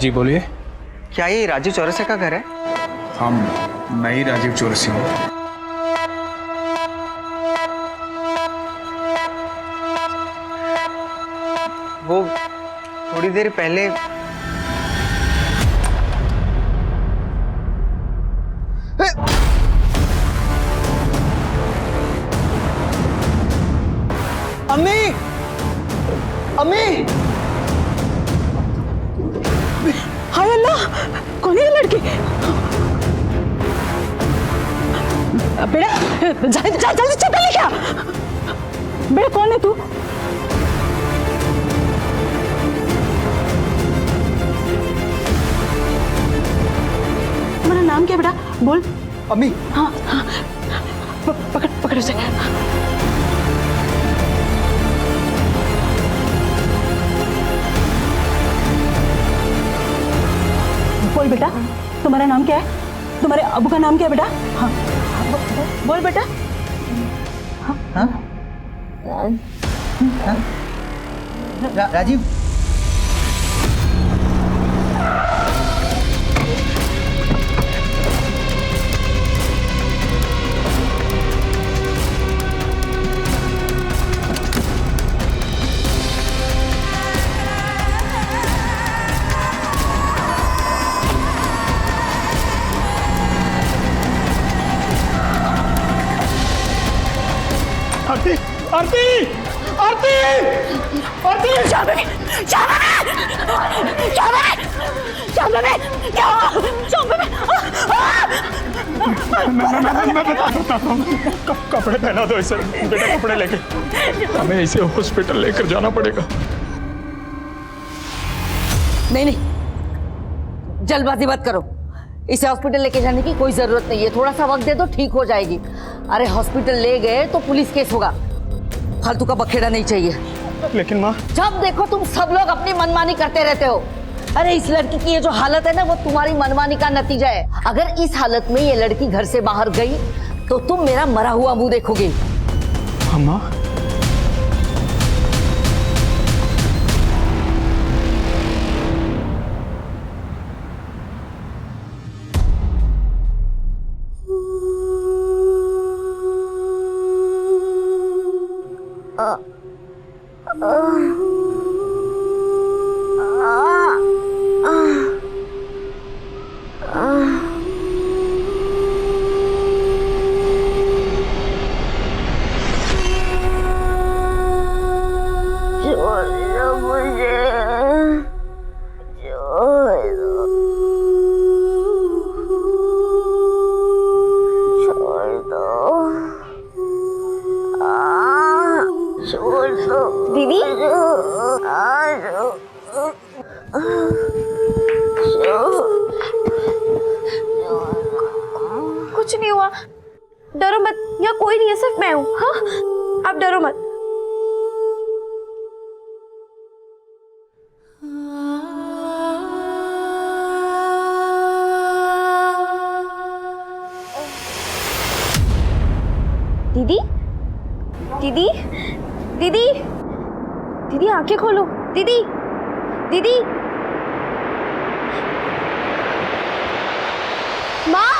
जी बोलिए। क्या ये राजीव चौरसिया का घर है? हम मैं ही राजीव चौरसिया हूँ। वो थोड़ी देर पहले अम्मी, अम्मी, हाय अल्लाह, कौन है ये लड़की? बेटा जल्दी चप्पल लेके आ। बेटा कौन है तू? तुम्हारा नाम क्या बेटा? बोल। अम्मी। हाँ हाँ, पकड़ पकड़ उसे। बोल बेटा, तुम्हारा नाम क्या है? तुम्हारे अबू का नाम क्या है बेटा? हाँ बोल बेटा। हाँ? राजीव। आरती, आरती, आरती, आरती! मैं बताता हूँ। कपड़े पहना दो इसे, बेटा कपड़े लेके हमें इसे हॉस्पिटल लेकर जाना पड़ेगा। नहीं नहीं, जल्दबाजी मत करो। इसे हॉस्पिटल लेके जाने की कोई जरूरत नहीं है। थोड़ा सा वक्त दे दो, ठीक हो जाएगी। अरे हॉस्पिटल ले गए तो पुलिस केस होगा। फालतू का बखेड़ा नहीं चाहिए। लेकिन माँ, जब देखो तुम सब लोग अपनी मनमानी करते रहते हो। अरे इस लड़की की ये जो हालत है ना, वो तुम्हारी मनमानी का नतीजा है। अगर इस हालत में ये लड़की घर से बाहर गई तो तुम मेरा मरा हुआ मुंह देखोगे। अम्मा, दीदी कुछ नहीं हुआ, डरो मत। यहाँ कोई नहीं है, सिर्फ मैं हूँ। हाँ, आप डरो मत। दीदी, दीदी, दीदी, दीदी आंखें खोलो। दीदी, दीदी, माँ,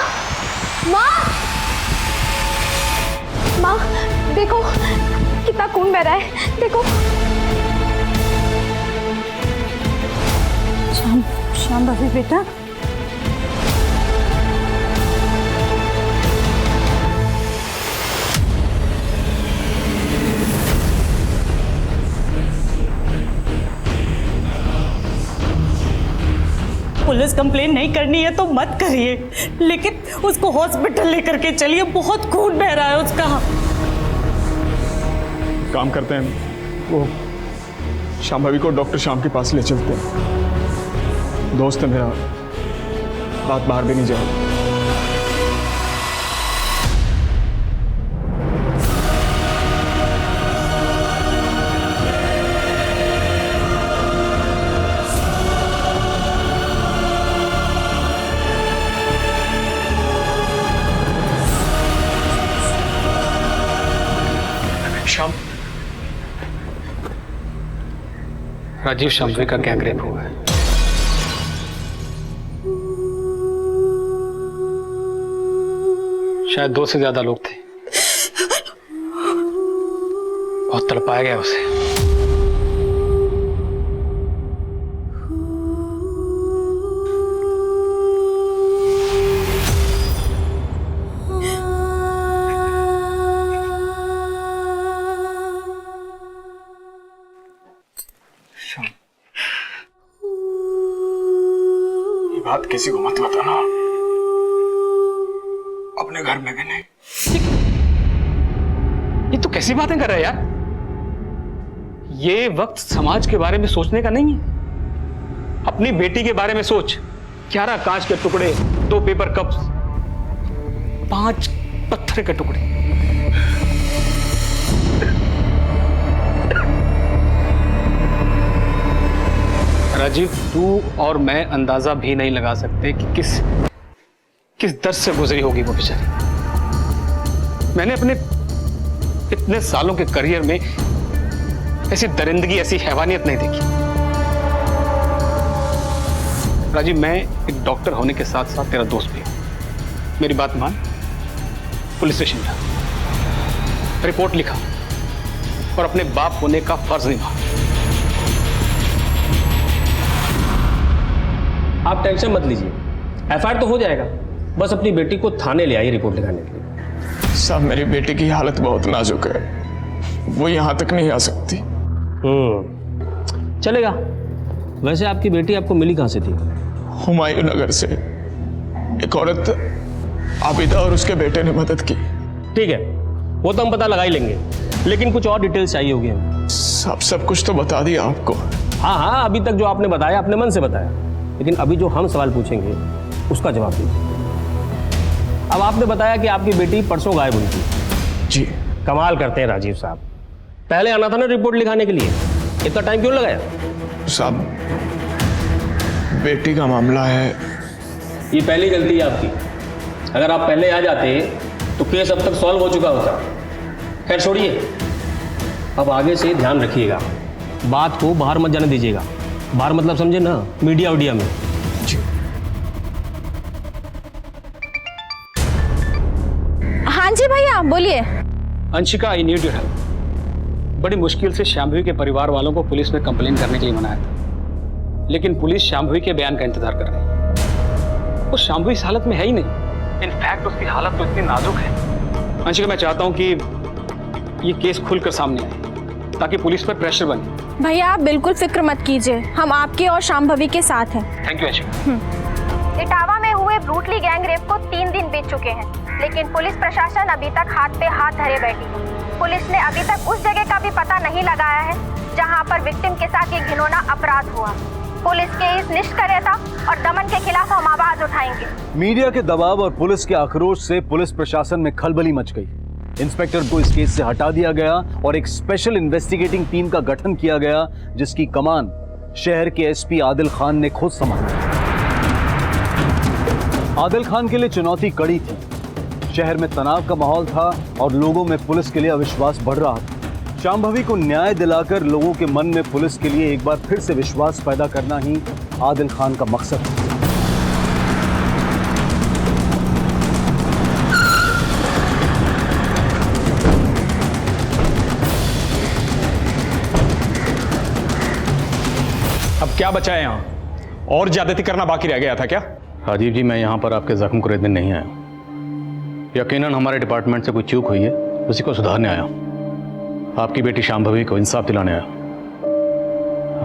माँ, माँ, देखो कितना खून बह रहा है। देखो। शाम, शाम भाभी बेटा। पुलिस कंप्लेन नहीं करनी है तो मत करिए, लेकिन उसको हॉस्पिटल लेकर के चलिए। बहुत खून बह रहा है उसका। काम करते हैं, वो श्याम भाभी को डॉक्टर श्याम के पास ले चलते हैं। दोस्त है मेरा, बात बाहर भी नहीं जाएगी। श्याम, राजीव शामवी का गैंग रेप हुआ है। शायद 2 से ज्यादा लोग थे। बहुत तड़पाया गया उसे। ये बात किसी को मत बताना, अपने घर में भी नहीं। ये तो कैसी बातें कर रहा है यार? ये वक्त समाज के बारे में सोचने का नहीं है। अपनी बेटी के बारे में सोच। 11 कांच के टुकड़े, 2 पेपर कप्स, 5 पत्थर के टुकड़े। राजीव, तू और मैं अंदाजा भी नहीं लगा सकते कि किस दर्द से गुजरी होगी वो बेचारी। मैंने अपने इतने सालों के करियर में ऐसी दरिंदगी, ऐसी हैवानियत नहीं देखी। राजीव, मैं एक डॉक्टर होने के साथ साथ तेरा दोस्त भी हूं। मेरी बात मान, पुलिस स्टेशन जा, रिपोर्ट लिखा और अपने बाप होने का फर्ज निभा। आप टेंशन मत लीजिए, एफआईआर तो हो जाएगा। बस अपनी बेटी को थाने ले आइए रिपोर्ट लिखाने के लिए। साहब, मेरी बेटी की हालत बहुत नाजुक है, वो यहाँ तक नहीं आ सकती। चलेगा। वैसे आपकी बेटी आपको मिली कहाँ से थी? हुमायूं नगर से एक औरत आबिदा और उसके बेटे ने मदद की। ठीक है, वो तो हम पता लगा ही लेंगे, लेकिन कुछ और डिटेल्स चाहिए होगी हमें। सब कुछ तो बता दिया आपको। हाँ, अभी तक जो आपने बताया अपने मन से बताया, लेकिन अभी जो हम सवाल पूछेंगे उसका जवाब दीजिए। अब आपने बताया कि आपकी बेटी परसों गायब हुई थी। जी। कमाल करते हैं राजीव साहब, पहले आना था ना रिपोर्ट लिखाने के लिए, इतना टाइम क्यों लगाया? साहब, बेटी का मामला है। ये पहली गलती है आपकी। अगर आप पहले आ जाते तो केस अब तक सॉल्व हो चुका होता। खैर छोड़िए, अब आगे से ध्यान रखिएगा, बात को बाहर मत जाने दीजिएगा। बाहर मतलब समझे ना, मीडिया उडिया में। हाँ जी भैया, बोलिए। Anshika, I need your help. बड़ी मुश्किल से शांभवी के परिवार वालों को पुलिस में कंप्लेन करने के लिए मनाया था, लेकिन पुलिस शांभवी के बयान का इंतजार कर रही है। वो शांभवी इस हालत में है ही नहीं। इनफैक्ट उसकी हालत तो इतनी नाजुक है। अंशिका, मैं चाहता हूं कि ये केस खुलकर सामने आए ताकि पुलिस पर प्रेशर बने। भैया, आप बिल्कुल फिक्र मत कीजिए, हम आपके और शांभवी के साथ हैं। Thank you Anshika. इटावा में हुए ब्रूटली गैंग रेप को 3 दिन बीत चुके हैं, लेकिन पुलिस प्रशासन अभी तक हाथ पे हाथ धरे बैठी है। पुलिस ने अभी तक उस जगह का भी पता नहीं लगाया है जहां पर विक्टिम के साथ ये घिनौना अपराध हुआ। पुलिस के इस निष्क्रियता और दमन के खिलाफ हम आवाज उठाएंगे। मीडिया के दबाव और पुलिस के आक्रोश से पुलिस प्रशासन में खलबली मच गई। इंस्पेक्टर को इस केस से हटा दिया गया और एक स्पेशल इन्वेस्टिगेटिंग टीम का गठन किया गया, जिसकी कमान शहर के एसपी आदिल खान ने खुद संभाला। आदिल खान के लिए चुनौती कड़ी थी। शहर में तनाव का माहौल था और लोगों में पुलिस के लिए अविश्वास बढ़ रहा था। शांभवी को न्याय दिलाकर लोगों के मन में पुलिस के लिए एक बार फिर से विश्वास पैदा करना ही आदिल खान का मकसद था। अब क्या बचा है यहाँ? और ज्यादती करना बाकी रह गया था क्या? राजीव जी, मैं यहाँ पर आपके जख्म को रेतने नहीं आया। यकीनन हमारे डिपार्टमेंट से कोई चूक हुई है, उसी को सुधारने आया। आपकी बेटी शांभवी को इंसाफ दिलाने आया।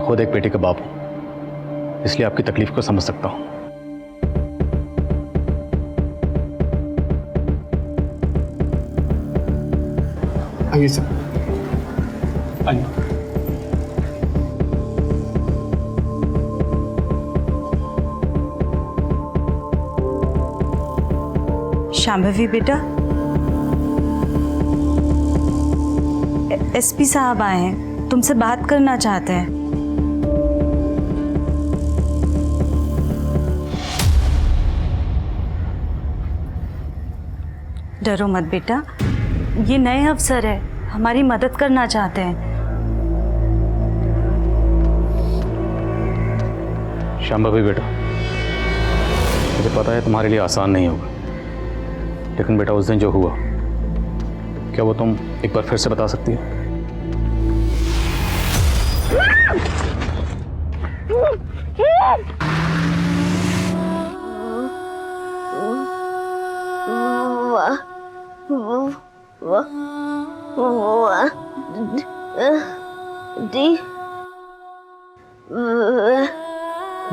खुद एक बेटी का बाप हूँ, इसलिए आपकी तकलीफ को समझ सकता हूँ। आइए सर, आइए। शांभवी बेटा, एसपी साहब आए हैं, तुमसे बात करना चाहते हैं। डरो मत बेटा, ये नए अफसर है, हमारी मदद करना चाहते हैं। शांभवी बेटा, मुझे पता है तुम्हारे लिए आसान नहीं होगा, लेकिन बेटा उस दिन जो हुआ, क्या वो तुम एक बार फिर से बता सकती हो?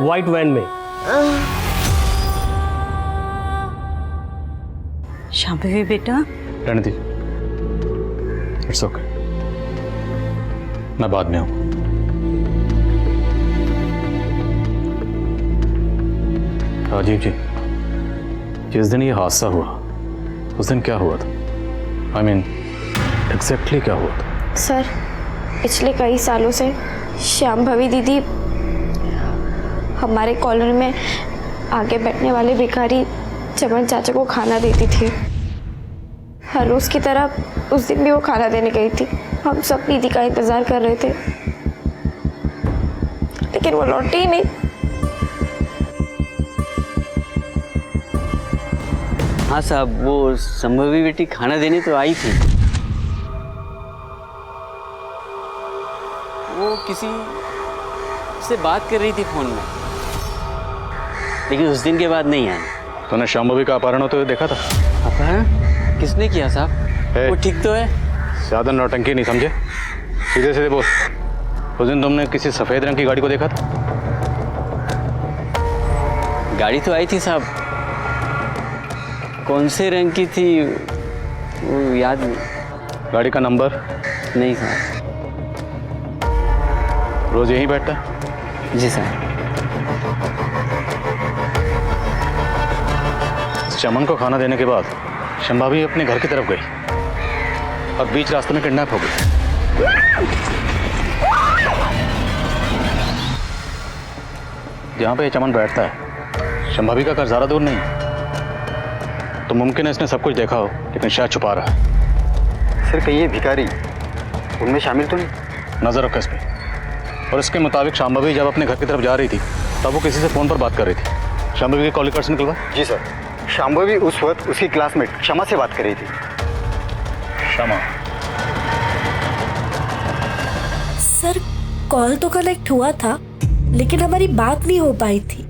व्हाइट वैन में। शांभवी बेटा, रहने दीजिए, इट्स ओके, मैं बाद में आऊँ। राजीव जी, जिस दिन ये हादसा हुआ उस दिन क्या हुआ था? आई मीन एग्जैक्टली क्या हुआ था? सर, पिछले कई सालों से शांभवी दीदी हमारे कॉलोनी में आगे बैठने वाले भिखारी चमन चाचा को खाना देती थी। हर रोज की तरह उस दिन भी वो खाना देने गई थी। हम सब दीदी का इंतजार कर रहे थे, लेकिन वो लौटी ही नहीं। हाँ साहब, वो संभवी बेटी खाना देने तो आई थी। वो किसी से बात कर रही थी फोन में, लेकिन उस दिन के बाद नहीं आई। तूने शांभवी का अपहरण होते हुए देखा था? अपहरण किसने किया साहब? वो ठीक तो है? ज्यादा नौटंकी नहीं समझे, सीधे सीधे बोल। उस दिन तुमने किसी सफेद रंग की गाड़ी को देखा था? गाड़ी तो आई थी साहब, कौन से रंग की थी वो याद नहीं। गाड़ी का नंबर? नहीं साहब। रोज यहीं बैठता है? जी सर। चमन को खाना देने के बाद शांभवी अपने घर की तरफ गई और बीच रास्ते में किडनैप हो गई। जहाँ पे चमन बैठता है शांभवी का घर ज़्यादा दूर नहीं है, तो मुमकिन है इसने सब कुछ देखा हो, लेकिन शायद छुपा रहा है। सर, कहीं ये भिखारी उनमें शामिल तो नहीं? नजर रखो इस पे। और इसके मुताबिक शांभवी जब अपने घर की तरफ जा रही थी तब वो किसी से फ़ोन पर बात कर रही थी। शांभवी के कॉल कार्ड निकलवा? जी सर, शांभवी उस वक्त उसकी क्लासमेट क्षमा से बात कर रही थी। क्षमा? सर, कॉल तो कनेक्ट हुआ था, लेकिन हमारी बात नहीं हो पाई थी।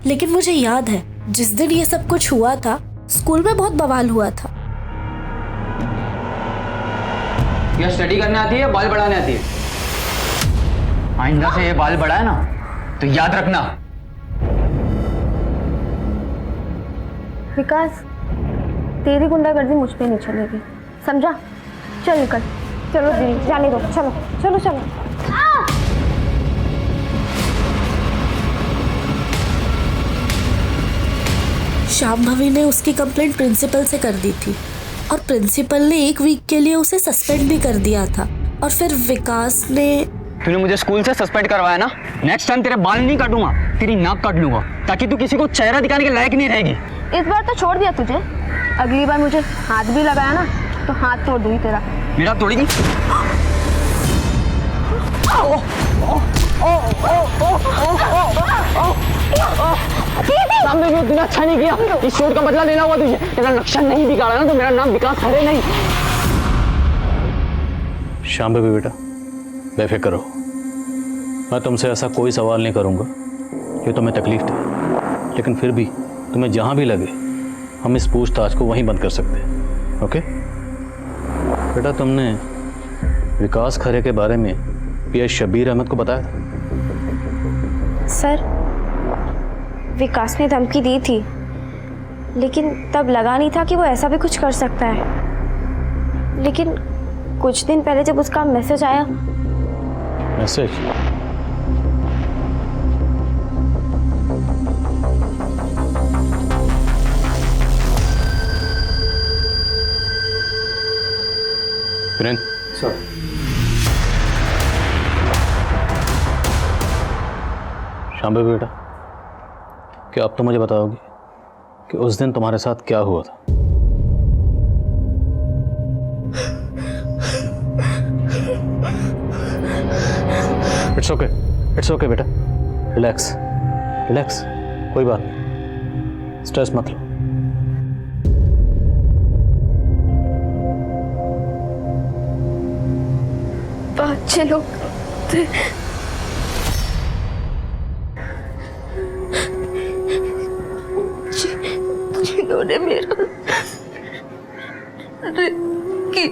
लेकिन मुझे याद है जिस दिन ये सब कुछ हुआ था, स्कूल में बहुत बवाल हुआ था। यह स्टडी करने आती है या बाल बढ़ाने आती है? आइंदा से ये बाल बढ़ाए ना तो याद रखना। विकास, तेरी गुंडागर्दी मुझ पे नहीं चलेगी, समझा? चल निकल, चलो दीदी, जाने दो, चलो चलो चलो। शांभवी ने उसकी कंप्लेंट प्रिंसिपल से कर दी थी और प्रिंसिपल ने 1 वीक के लिए उसे सस्पेंड भी कर दिया था। और फिर विकास ने... तूने मुझे स्कूल से सस्पेंड करवाया ना, नेक्स्ट टाइम तेरे बाल नहीं काटूंगा, तेरी नाक काट लूंगा, ताकि तू किसी को चेहरा दिखाने के लायक नहीं रहेगी। इस बार तो छोड़ दिया तुझे, अगली बार मुझे हाथ भी लगाया ना तो हाथ तोड़ दूंगी तेरा। मेरा तोड़ेगी? सामने भी उतना अच्छा नहीं किया, इस चोट का बदला लेना हुआ तुझे। तेरा नक्शा नहीं बिगाड़ा ना तो मेरा नाम विकास खरे नहीं। शांभवी बेटा, बेफिक्र रहो, मैं तुमसे ऐसा कोई सवाल नहीं करूंगा जो तुम्हें तकलीफ दे, लेकिन फिर भी तुम्हें जहां भी लगे हम इस पूछताछ को वहीं बंद कर सकते हैं। ओके बेटा, तुमने विकास खरे के बारे में पीए शबीर अहमद को बताया था? सर, विकास ने धमकी दी थी, लेकिन तब लगा नहीं था कि वो ऐसा भी कुछ कर सकता है। लेकिन कुछ दिन पहले जब उसका मैसेज आया... मैसेज? सर, शांभवी बेटा, क्या अब तो मुझे बताओगे कि उस दिन तुम्हारे साथ क्या हुआ था? इट्स ओके बेटा, रिलैक्स रिलैक्स, कोई बात नहीं, स्ट्रेस मत लो। 5-6 लोग थे। जिन्होंने मेरा रेप किया।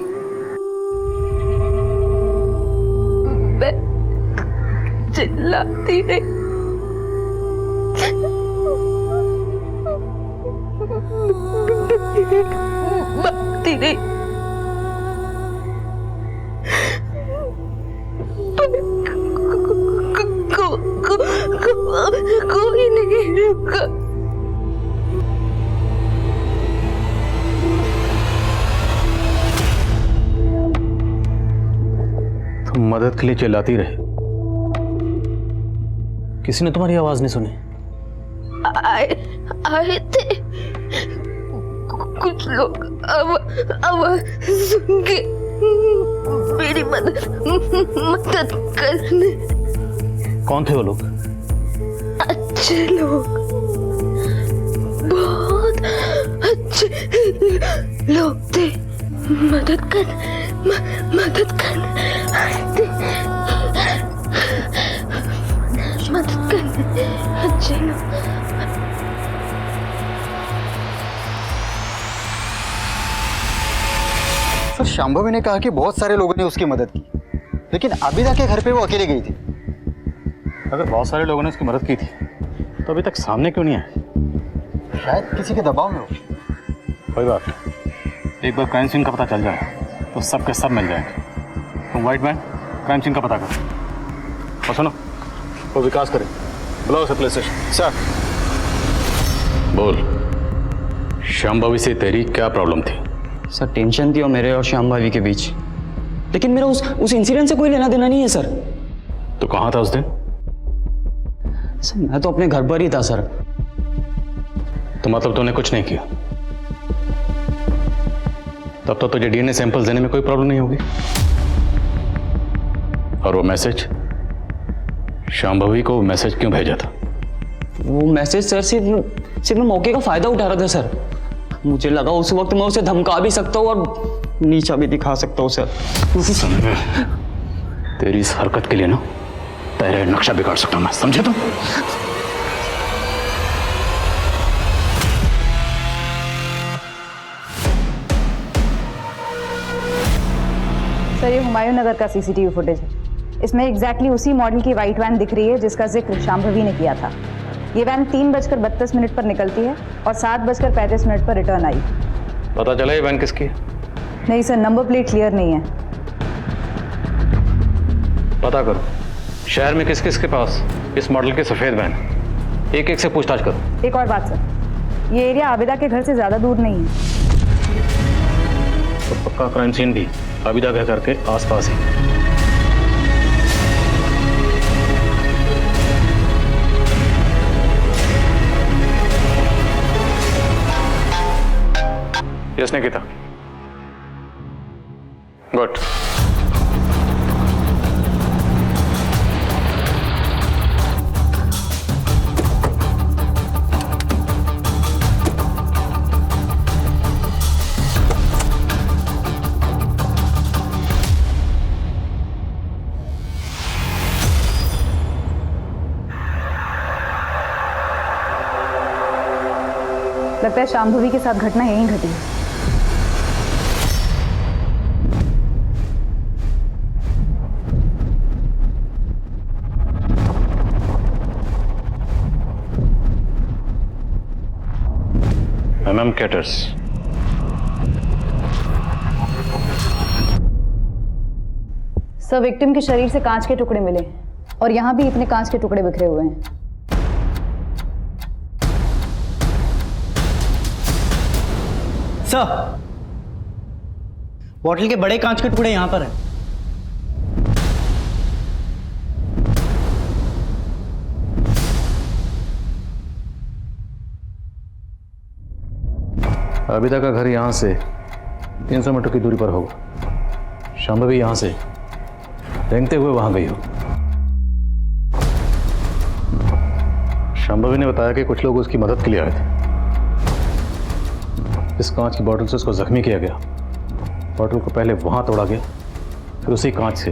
मैं चिल्लाती नहीं, भागती नहीं, कोई नहीं रुका। तुम मदद के लिए चिल्लाती रहे, किसी ने तुम्हारी आवाज नहीं सुनी? आए थे कुछ लोग, आवाज सुन के मेरी मदद करने। कौन थे वो लोग? अच्छे लोग, बहुत अच्छे लोग थे। मदद करने आए थे, मदद करने अच्छे लोग। सर, शांभवी ने कहा कि बहुत सारे लोगों ने उसकी मदद की, लेकिन आबिदा के घर पे वो अकेले गई थी। अगर बहुत सारे लोगों ने उसकी मदद की थी तो अभी तक सामने क्यों नहीं आए? शायद किसी के दबाव में हो। कोई बात नहीं, एक बार क्राइम सीन का पता चल जाए तो सब के सब मिल जाएंगे। तुम व्हाइट मैन क्राइम सीन का पता करो और सुनो, वो विकास करे, बुलाओ उसे पुलिस स्टेशन। सर। बोल, शांभवी से तेरी क्या प्रॉब्लम थी? सर टेंशन थी और मेरे और शांभवी के बीच, लेकिन मेरा उस इंसिडेंट से कोई लेना देना नहीं है सर। तो कहाँ था उस दिन? सर मैं तो अपने घर पर ही था सर। तो मतलब तूने कुछ नहीं किया? तब तो तुझे डीएनए सैंपल देने में कोई प्रॉब्लम नहीं होगी। और वो मैसेज, शांभवी को मैसेज क्यों भेजा था? वो मैसेज सर सिर्फ मैं मौके का फायदा उठा रहा था सर। मुझे लगा उस वक्त मैं उसे धमका भी सकता हूँ और नीचा भी दिखा सकता हूँ सर। तेरी इस हरकत के लिए ना तेरे नक्शा बिगाड़ सकता हूं मैं, समझे तुम? सर ये हुमायूं नगर का सीसीटीवी फुटेज है। इसमें एग्जैक्टली उसी मॉडल की व्हाइट वैन दिख रही है जिसका जिक्र शांभवी ने किया था। ये वैन 3:32 पर निकलती है और 7:35 पर रिटर्न आई। पता चला ये वैन किसकी है? नहीं सर, नंबर प्लेट क्लियर नहीं है। पता करो शहर में किस किस के पास इस मॉडल की सफेद वैन, एक एक से पूछताछ करो। एक और बात सर, ये एरिया आबिदा के घर से ज्यादा दूर नहीं है। तो पक्का क्राइम सीन भी आबिदा के घर के आसपास ही। Yes Nikita, good. लगता है शांभवी के साथ घटना यहीं घटी है। MM Catters, सर विक्टिम के शरीर से कांच के टुकड़े मिले और यहाँ भी इतने कांच के टुकड़े बिखरे हुए हैं। सर, बॉटल के बड़े कांच के टुकड़े यहाँ पर हैं। आबिदा का घर यहाँ से 300 मीटर की दूरी पर होगा। शांभवी यहाँ से रेंगते हुए वहां गई हो। शांभवी ने बताया कि कुछ लोग उसकी मदद के लिए आए थे। इस कांच की बोतल से उसको जख्मी किया गया। बोतल को पहले वहां तोड़ा गया, फिर उसी कांच से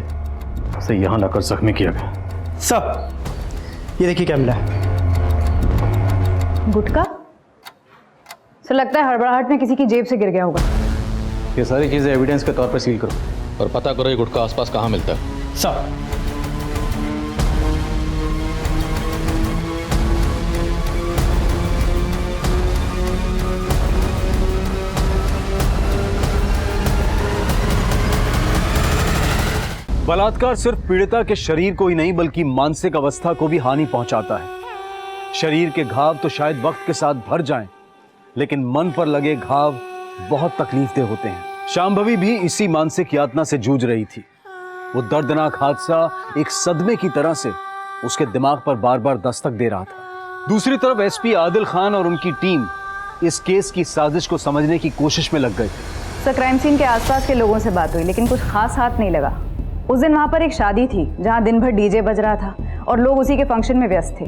से यहाँ लाकर जख्मी किया गया। सर ये देखिए क्या मिला है। गुटखा? सर लगता है हड़बड़ाहट में किसी की जेब से गिर गया होगा। ये सारी चीजें एविडेंस के तौर पर सील करो और पता करो ये गुटखा आसपास कहाँ मिलता है। सर बलात्कार सिर्फ पीड़िता के शरीर को ही नहीं बल्कि मानसिक अवस्था को भी हानि पहुंचाता है। शरीर के घाव तो शायद वक्त के साथ भर जाएं, लेकिन मन पर लगे घाव बहुत तकलीफदेह होते हैं। शांभवी भी इसी मानसिक यातना से जूझ रही थी। वो दर्दनाक हादसा एक सदमे की तरह से उसके दिमाग पर बार बार दस्तक दे रहा था। दूसरी तरफ एसपी आदिल खान और उनकी टीम इस केस की साजिश को समझने की कोशिश में लग गए थे। सर क्राइम सीन के आसपास के लोगों से बात हुई लेकिन कुछ खास हाथ नहीं लगा। उस दिन वहाँ पर एक शादी थी जहाँ दिन भर डीजे बज रहा था और लोग उसी के फंक्शन में व्यस्त थे।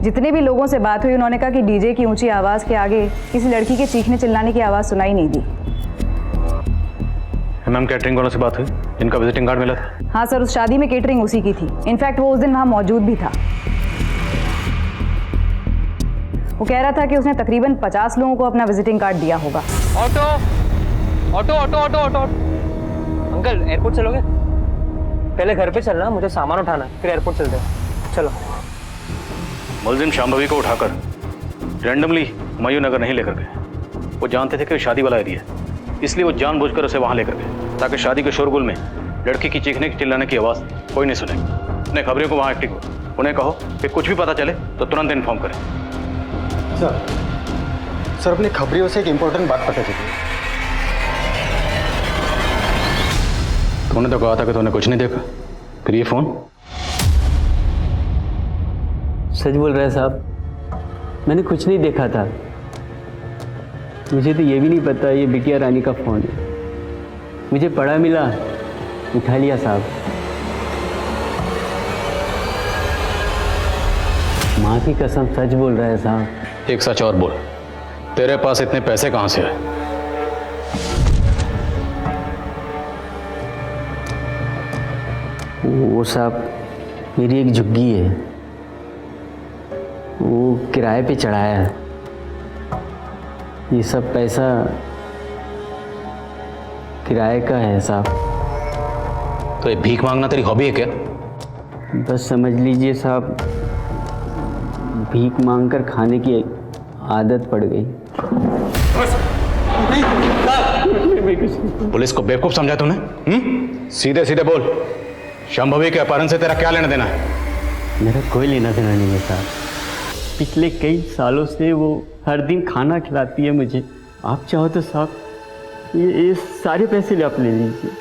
जितने भी लोगों से बात हुई उन्होंने कहा कि डीजे की ऊंची आवाज़ के आगे किसी लड़की के चीखने चिल्लाने की आवाज़ सुनाई नहीं दी। मैम कैटरिंग वालों से बात हुई जिनका विजिटिंग कार्ड मिला था? हाँ सर, उस शादी में केटरिंग उसी की थी। इनफैक्ट वो उस दिन वहाँ मौजूद भी था। वो कह रहा था कि उसने तकरीबन 50 लोगों को अपना विजिटिंग कार्ड दिया होगा। Auto auto auto auto auto uncle airport चलोगे? पहले घर पे चलना, मुझे सामान उठाना, फिर एयरपोर्ट चलते हैं। चलो। मुलजिम शांभवी को उठाकर रैंडमली हुमायूं नगर नहीं लेकर गए। वो जानते थे कि शादी वाला एरिया है, इसलिए वो जानबूझकर उसे वहां लेकर गए ताकि शादी के शोरगुल में लड़की की चीखने की चिल्लाने की आवाज़ कोई नहीं सुने। अपने खबरियों को वहाँ एक्टिव हो, उन्हें कहो कि कुछ भी पता चले तो तुरंत इन्फॉर्म करें। सर अपनी खबरियों से एक इम्पोर्टेंट बात पता चली। तूने तो कहा था कि तूने कुछ नहीं देखा, फिर ये फोन? सच बोल रहा है साहब, मैंने कुछ नहीं देखा था। मुझे तो ये भी नहीं पता ये बिटिया रानी का फोन है। मुझे पड़ा मिला, उठा लिया साहब। माँ की कसम सच बोल रहा है साहब। एक सच और बोल, तेरे पास इतने पैसे कहाँ से आए? वो साहब मेरी एक झुग्गी है, वो किराए पे चढ़ाया है। ये सब पैसा किराए का है साहब। तो ये भीख मांगना तेरी हॉबी है क्या? बस समझ लीजिए साहब, भीख मांगकर खाने की आदत पड़ गई। पुलिस को बेवकूफ समझा तूने? सीधे सीधे बोल, शांभवी के अपहरण से तेरा क्या लेना देना है? मेरा कोई लेना देना नहीं है साहब। पिछले कई सालों से वो हर दिन खाना खिलाती है मुझे। आप चाहो तो साहब ये सारे पैसे आप ले लीजिए,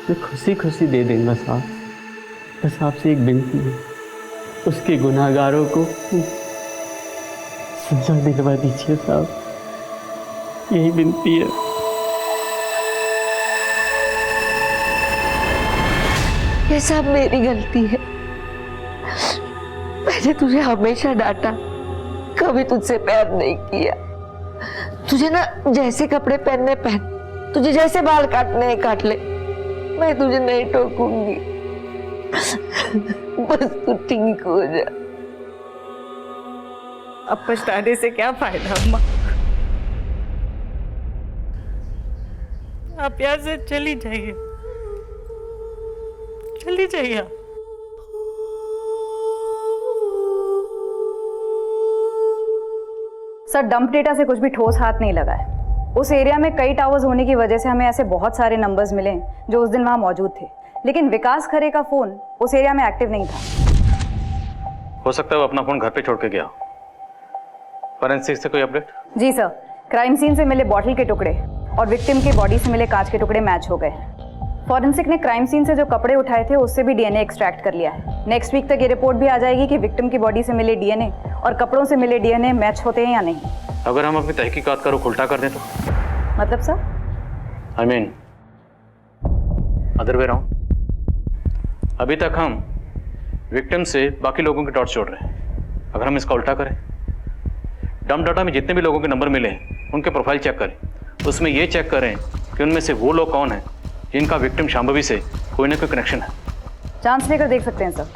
मैं खुशी खुशी दे दूंगा साहब। बस आपसे एक विनती है, उसके गुनाहगारों को सजा दिलवा दीजिए साहब, यही विनती है। ये सब मेरी गलती है। मैंने तुझे हमेशा डांटा, कभी तुझसे प्यार नहीं किया। तुझे ना जैसे कपड़े पहनने पहन, तुझे जैसे बाल काटने काट ले, मैं तुझे नहीं टोकूंगी। बस तू ठीक हो जा। अब पछताने से क्या फायदा अम्मा? आप यहाँ से चली जाइए, चली जाइए। सर डंप डेटा से कुछ भी ठोस हाथ नहीं लगा है। उस एरिया में कई टावर्स होने की वजह से हमें ऐसे बहुत सारे नंबर्स मिले जो उस दिन वहां मौजूद थे, लेकिन विकास खरे का फोन उस एरिया में एक्टिव नहीं था। हो सकता है वो अपना फोन घर पे छोड़ के गया। फॉरेंसिक से कोई अपडेट? जी सर, क्राइम सीन से मिले बॉटल के टुकड़े और विक्टिम की बॉडी से मिले कांच के टुकड़े मैच हो गए। फॉरेंसिक ने क्राइम सीन से जो कपड़े उठाए थे उससे भी डीएनए एक्सट्रैक्ट कर लिया है। नेक्स्ट वीक तक ये रिपोर्ट भी आ जाएगी कि विक्टिम की बॉडी से मिले डीएनए और कपड़ों से मिले डीएनए मैच होते हैं या नहीं। अगर हम अपनी तहकीकात का रुख उल्टा कर दें तो? मतलब sir? I mean, other way round. अभी तक हम विक्टिम से बाकी लोगों के डॉट्स जोड़ रहे हैं। अगर हम इसका उल्टा करें, डंप डाटा में जितने भी लोगों के नंबर मिले हैं उनके प्रोफाइल चेक करें, उसमें ये चेक करें कि उनमें से वो लोग कौन हैं जिनका विक्टिम शांभवी से कोई ना कोई कनेक्शन है। चांस लेकर देख सकते हैं सर।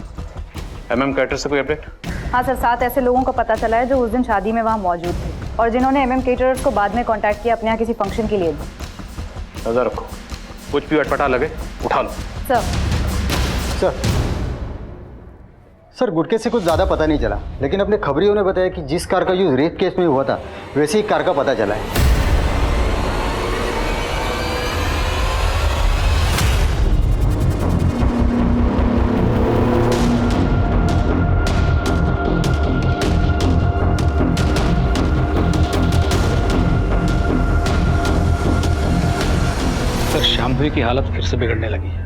MM कैटरर्स से कोई अपडेट? हाँ सर, 7 ऐसे लोगों का पता चला है जो उस दिन शादी में वहाँ मौजूद थे और जिन्होंने MM केटरर्स को बाद में कांटेक्ट किया अपने यहाँ किसी फंक्शन के लिए। नजर रखो, कुछ भी अटपटा लगे उठा लो। सर सर गुटके से कुछ ज़्यादा पता नहीं चला, लेकिन अपने खबरियों ने बताया कि जिस कार का यूज रेप केस में हुआ था वैसे ही कार का पता चला है। सर शांभवी की हालत फिर से बिगड़ने लगी है।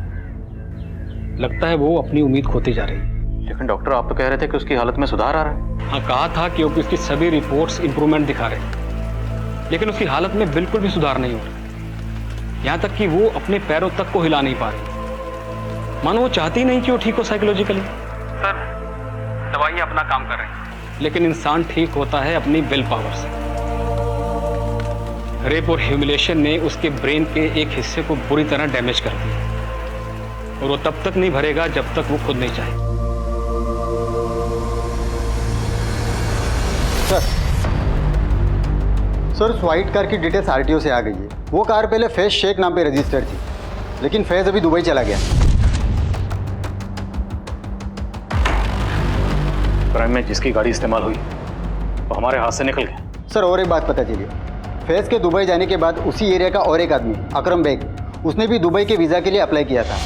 लगता है वो अपनी उम्मीद खोती जा रही है। लेकिन डॉक्टर आप तो कह रहे थे कि उसकी हालत में सुधार आ रहा है। हाँ, कहा था कि उसकी सभी रिपोर्ट्स इंप्रूवमेंट दिखा रहे हैं, लेकिन उसकी हालत में बिल्कुल भी सुधार नहीं हो रहा। यहाँ तक कि वो अपने पैरों तक को हिला नहीं पा रही। मानो वो चाहती नहीं कि वो ठीक हो साइकोलॉजिकली। सर दवाइयाँ अपना काम कर रही हैं, लेकिन इंसान ठीक होता है अपनी विल पावर से। रेप और ह्यूमिलेशन ने उसके ब्रेन के एक हिस्से को बुरी तरह डैमेज कर दिया और वो तब तक नहीं भरेगा जब तक वो खुद नहीं चाहे। सर उस व्हाइट कार की डिटेल्स RTO से आ गई है। वो कार पहले फैज शेख नाम पे रजिस्टर्ड थी, लेकिन फैज अभी दुबई चला गया। क्राइम में जिसकी गाड़ी इस्तेमाल हुई वो हमारे हाथ से निकल गया। सर और एक बात पता चली, फैज के दुबई जाने के बाद उसी एरिया का और एक आदमी अकरम बेग, उसने भी दुबई के वीज़ा के लिए अप्लाई किया था।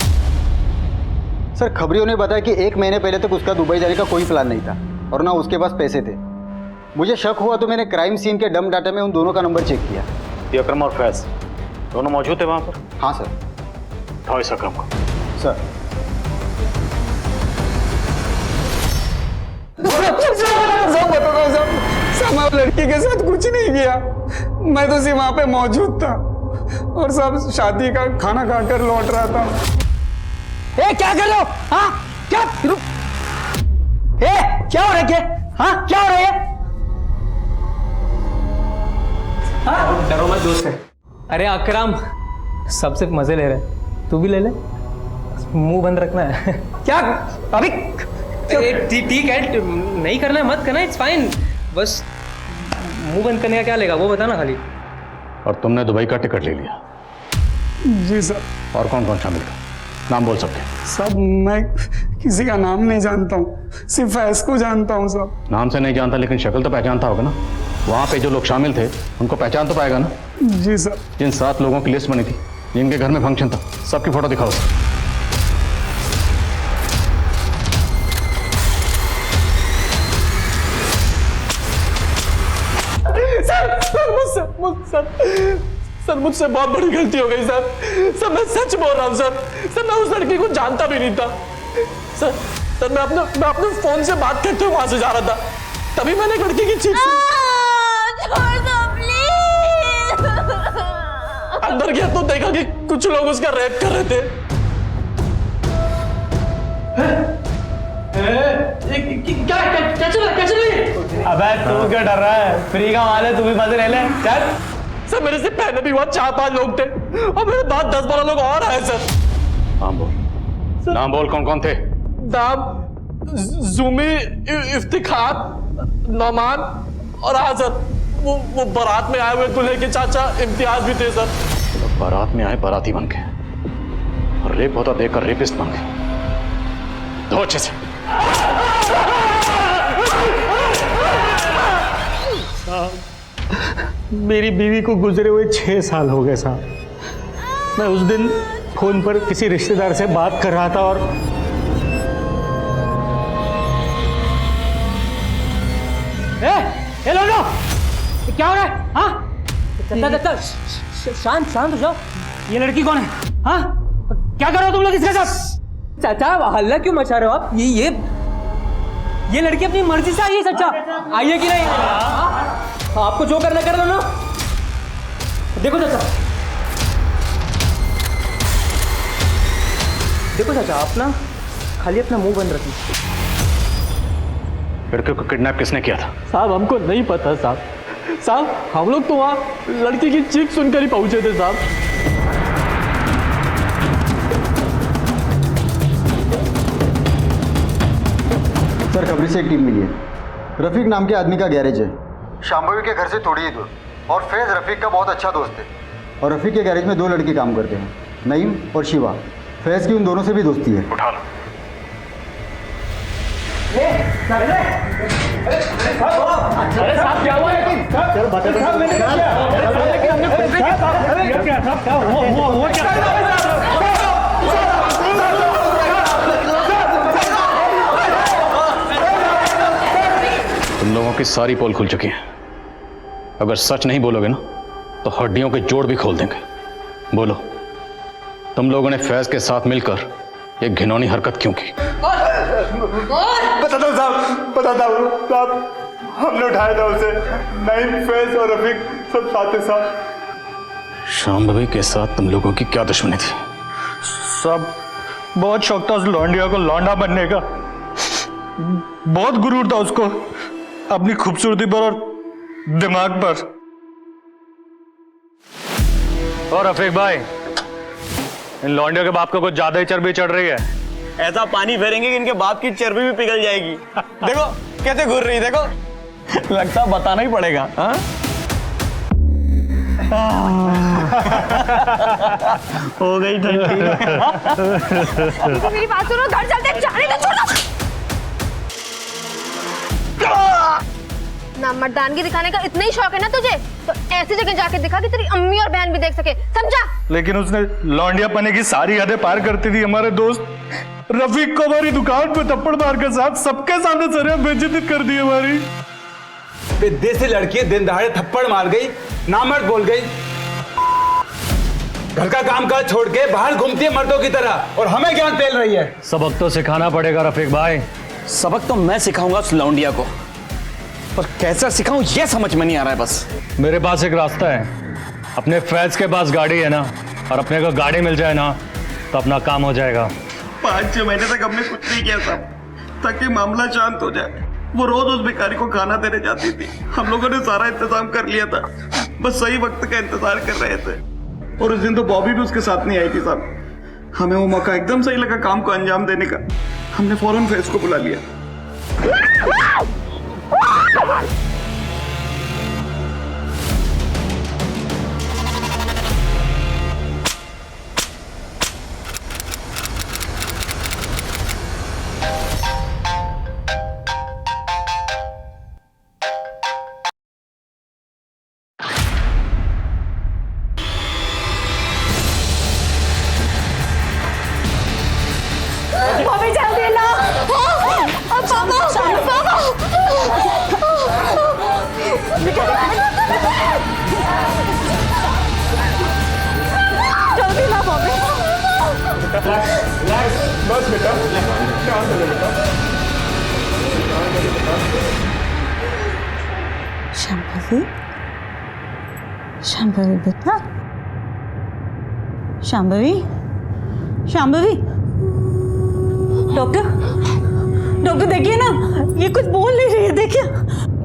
सर खबरियों ने बताया कि 1 महीने पहले तक उसका दुबई जाने का कोई प्लान नहीं था और ना उसके पास पैसे थे। मुझे शक हुआ तो मैंने क्राइम सीन के डम डाटा में उन दोनों का नंबर चेक किया। ये अकरम और फैज दोनों मौजूद थे वहाँ पर? हाँ सर। उठाओ इस अकरम को। सर सब लड़की के साथ कुछ नहीं किया, मैं तो सिर्फ वहां पे मौजूद था और सब शादी का खाना खाकर लौट रहा था। ए क्या कर रहे हो? हाँ क्या क्या हो रहा है? हाँ क्या हो रहा है? हाँ? डरो मत दोस्त है। अरे अकरम सब सिर्फ मजे ले रहे, तू भी ले ले, मुंह बंद रखना है। क्या अभी ठीक है, नहीं करना है मत करना, इट्स फाइन, बस मुंह बंद करने का क्या लेगा वो बताना खाली। और तुमने दुबई का टिकट ले लिया? जी सर। और कौन कौन शामिल था? नाम बोल सकते हैं? सब मैं किसी का नाम नहीं जानता हूँ, सिर्फ फैज को जानता हूँ सर। नाम से नहीं जानता लेकिन शक्ल तो पहचानता होगा ना? वहाँ पे जो लोग शामिल थे उनको पहचान तो पाएगा ना? जी सर। जिन 7 लोगों की लिस्ट बनी थी जिनके घर में फंक्शन था, सबकी फोटो दिखाओ। सर मुझसे बहुत बड़ी गलती हो गई सर मैं सच बोल रहा हूँ सर मैं उस लड़की को जानता भी नहीं था सर मैं अपने फोन से बात करते हुए वहां से जा रहा था, तभी मैंने एक लड़की की चीख अंदर गया तो देखा कि कुछ लोग उसका रेप कर रहे थे। क्या चल रही? अबे तू क्यों डर रहा है? फ्री का माल है, तू भी मजे ले ले। चल। सर मेरे से पहले भी वहां 4-5 लोग थे और मेरे बाद 10-12 लोग और आए सर। नाम बोल, नाम बोल, कौन कौन थे? नाम जुमी, इफ्तिखार, नौमान और हाँ सर वो बारात में आए हुए दूल्हे के चाचा इम्तियाज भी थे सर। तो बारात में आए बाराती बन के और रेप होता देखकर रेपिस्ट बन गए। दो अच्छे से। मेरी बीवी को गुजरे हुए 6 साल हो गए साहब। मैं उस दिन फोन पर किसी रिश्तेदार से बात कर रहा था और ए लो क्या हो रहा है? हाँ शांत हो जाओ। ये लड़की कौन है? हाँ क्या कर रहे हो तुम लोग इसके साथ? चाचा हल्ला क्यों मचा रहे हो आप? ये लड़की अपनी मर्जी से आई है चाचा, आई है कि नहीं? आपको जो करना कर लो ना। देखो चाचा आप ना खाली अपना मुंह बंद रखिए। लड़के को किडनैप किसने किया था? साहब हमको नहीं पता साहब हम लोग तो वहाँ लड़की की चीख सुनकर ही पहुंचे थे साहब। सर खबरी से एक टीम मिली है। रफीक नाम के आदमी का गैरेज है शांभवी के घर से थोड़ी ही दूर, और फैज रफीक का बहुत अच्छा दोस्त है। और रफीक के गैरेज में 2 लड़के काम करते हैं, नईम और शिवा। फैज की उन दोनों से भी दोस्ती है। उठा लो। अरे साहब क्या हुआ? तुम लोगों की सारी पोल खुल चुकी है। अगर सच नहीं बोलोगे ना तो हड्डियों के जोड़ भी खोल देंगे। बोलो, तुम लोगों ने फैज के साथ मिलकर ये घिनौनी हरकत क्यों की? बताता हूँ साहब, बताता हूँ साहब। हमने उठाया था उसे, नईम, फैज और रफीक सब साथ थे साहब। शांभवी के साथ तुम लोगों की क्या दुश्मनी थी? सब बहुत शौक था उस लौंडिया को लौंडा बनने का। बहुत गुरूर था उसको अपनी खूबसूरती पर और दिमाग पर। और रफीक भाई, इन लौंडियों के बाप को कुछ ज्यादा ही चर्बी चढ़ रही है। ऐसा पानी फेरेंगे कि इनके बाप की चर्बी भी पिघल जाएगी। देखो कैसे घूर रही, देखो लगता बताना ही पड़ेगा। हाँ? हो गई ठंडी। मेरी बात सुनो, घर चलते, जाने दो, छोड़ो। ना मर्दानगी दिखाने का इतना ही शौक है ना तुझे, तो ऐसी जगह जाके दिखा कि तेरी अम्मी और बहन भी देख सके, समझा? लेकिन उसने लौंडिया पने की सारी हदें पार करती थी। हमारे दोस्त रफीक को हमारी दुकान पे थप्पड़ मार के साथ सबके सामने सर बेइज्जती कर दी हमारी। देसी लड़की दिन दहाड़े थप्पड़ मार गई, नामर्द बोल गई, घर का काम काज छोड़ के बाहर घूमती है मर्दों की तरह, और हमें ज्ञान पेल रही है। सबक तो सिखाना पड़ेगा रफीक भाई। सबक तो मैं सिखाऊंगा उस लौंडिया को, पर कैसे सिखाऊं ये समझ में नहीं आ रहा है। बस मेरे पास एक रास्ता है। अपने फैज के पास गाड़ी है ना, और अपने को गाड़ी मिल जाए ना तो अपना काम हो जाएगा। 5-6 महीने तक हमने कुछ नहीं किया साहब, ताकि मामला शांत हो जाए। वो रोज उस भिखारी को खाना देने जाती थी। हम लोगों ने सारा इंतजाम कर लिया था, बस सही वक्त का इंतजार कर रहे थे। और उस दिन तो बॉबी भी उसके साथ नहीं आई थी साहब। हमें वो मौका एकदम सही लगा काम को अंजाम देने का। हमने फौरन फैज को बुला लिया। मम्मी जल्दी ला, जल्दी ला मम्मी। बस बेटा, शांत हो जा बेटा। शांभवी, शांभवी बेटा, शांभवी, शांभवी। डॉक्टर, डॉक्टर देखिए ना, ये कुछ बोल नहीं रही है। देखिए,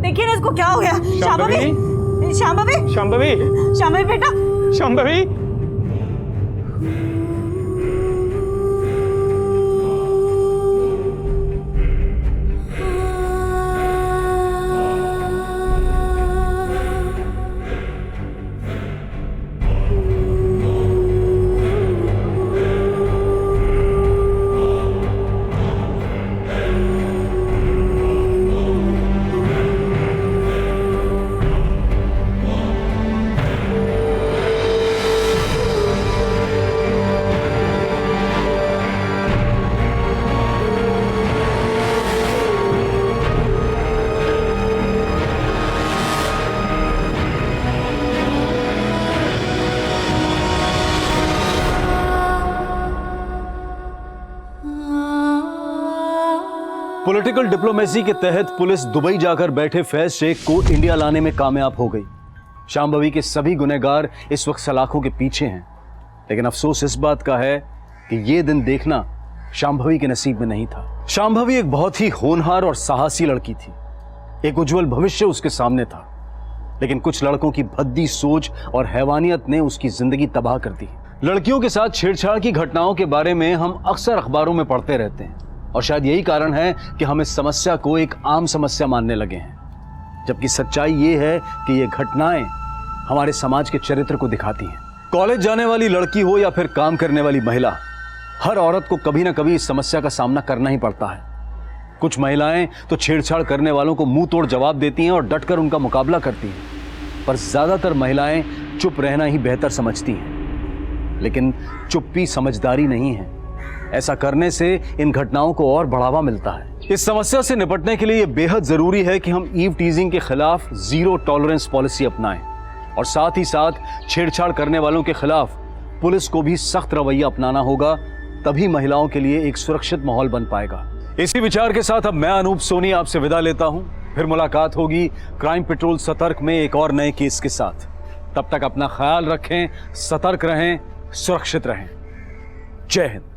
देखिए ना इसको क्या हो गया। शांभवी, शांभवी, शांभवी, शांभवी बेटा, शांभवी। पॉलिटिकल डिप्लोमेसी के तहत पुलिस दुबई जाकर बैठे फैज शेख को इंडिया लाने में कामयाब हो गई। शांभवी के सभी गुनहगार इस वक्त सलाखों के पीछे हैं, लेकिन अफसोस इस बात का है कि यह दिन देखना शांभवी के नसीब में नहीं था। शांभवी एक बहुत ही होनहार और साहसी लड़की थी। एक उज्जवल भविष्य उसके सामने था, लेकिन कुछ लड़कों की भद्दी सोच और हैवानियत ने उसकी जिंदगी तबाह कर दी। लड़कियों के साथ छेड़छाड़ की घटनाओं के बारे में हम अक्सर अखबारों में पढ़ते रहते हैं, और शायद यही कारण है कि हम इस समस्या को एक आम समस्या मानने लगे हैं, जबकि सच्चाई ये है कि ये घटनाएं हमारे समाज के चरित्र को दिखाती हैं। कॉलेज जाने वाली लड़की हो या फिर काम करने वाली महिला, हर औरत को कभी ना कभी इस समस्या का सामना करना ही पड़ता है। कुछ महिलाएं तो छेड़छाड़ करने वालों को मुंह तोड़ जवाब देती हैं और डटकर उनका मुकाबला करती हैं, पर ज्यादातर महिलाएं चुप रहना ही बेहतर समझती हैं। लेकिन चुप्पी समझदारी नहीं है। ऐसा करने से इन घटनाओं को और बढ़ावा मिलता है। इस समस्या से निपटने के लिए यह बेहद जरूरी है कि हम ईव टीजिंग के खिलाफ जीरो टॉलरेंस पॉलिसी अपनाएं और साथ ही साथ छेड़छाड़ करने वालों के खिलाफ पुलिस को भी सख्त रवैया अपनाना होगा। तभी महिलाओं के लिए एक सुरक्षित माहौल बन पाएगा। इसी विचार के साथ अब मैं अनूप सोनी आपसे विदा लेता हूं। फिर मुलाकात होगी क्राइम पेट्रोल सतर्क में एक और नए केस के साथ। तब तक अपना ख्याल रखें, सतर्क रहें, सुरक्षित रहें। जय हिंद।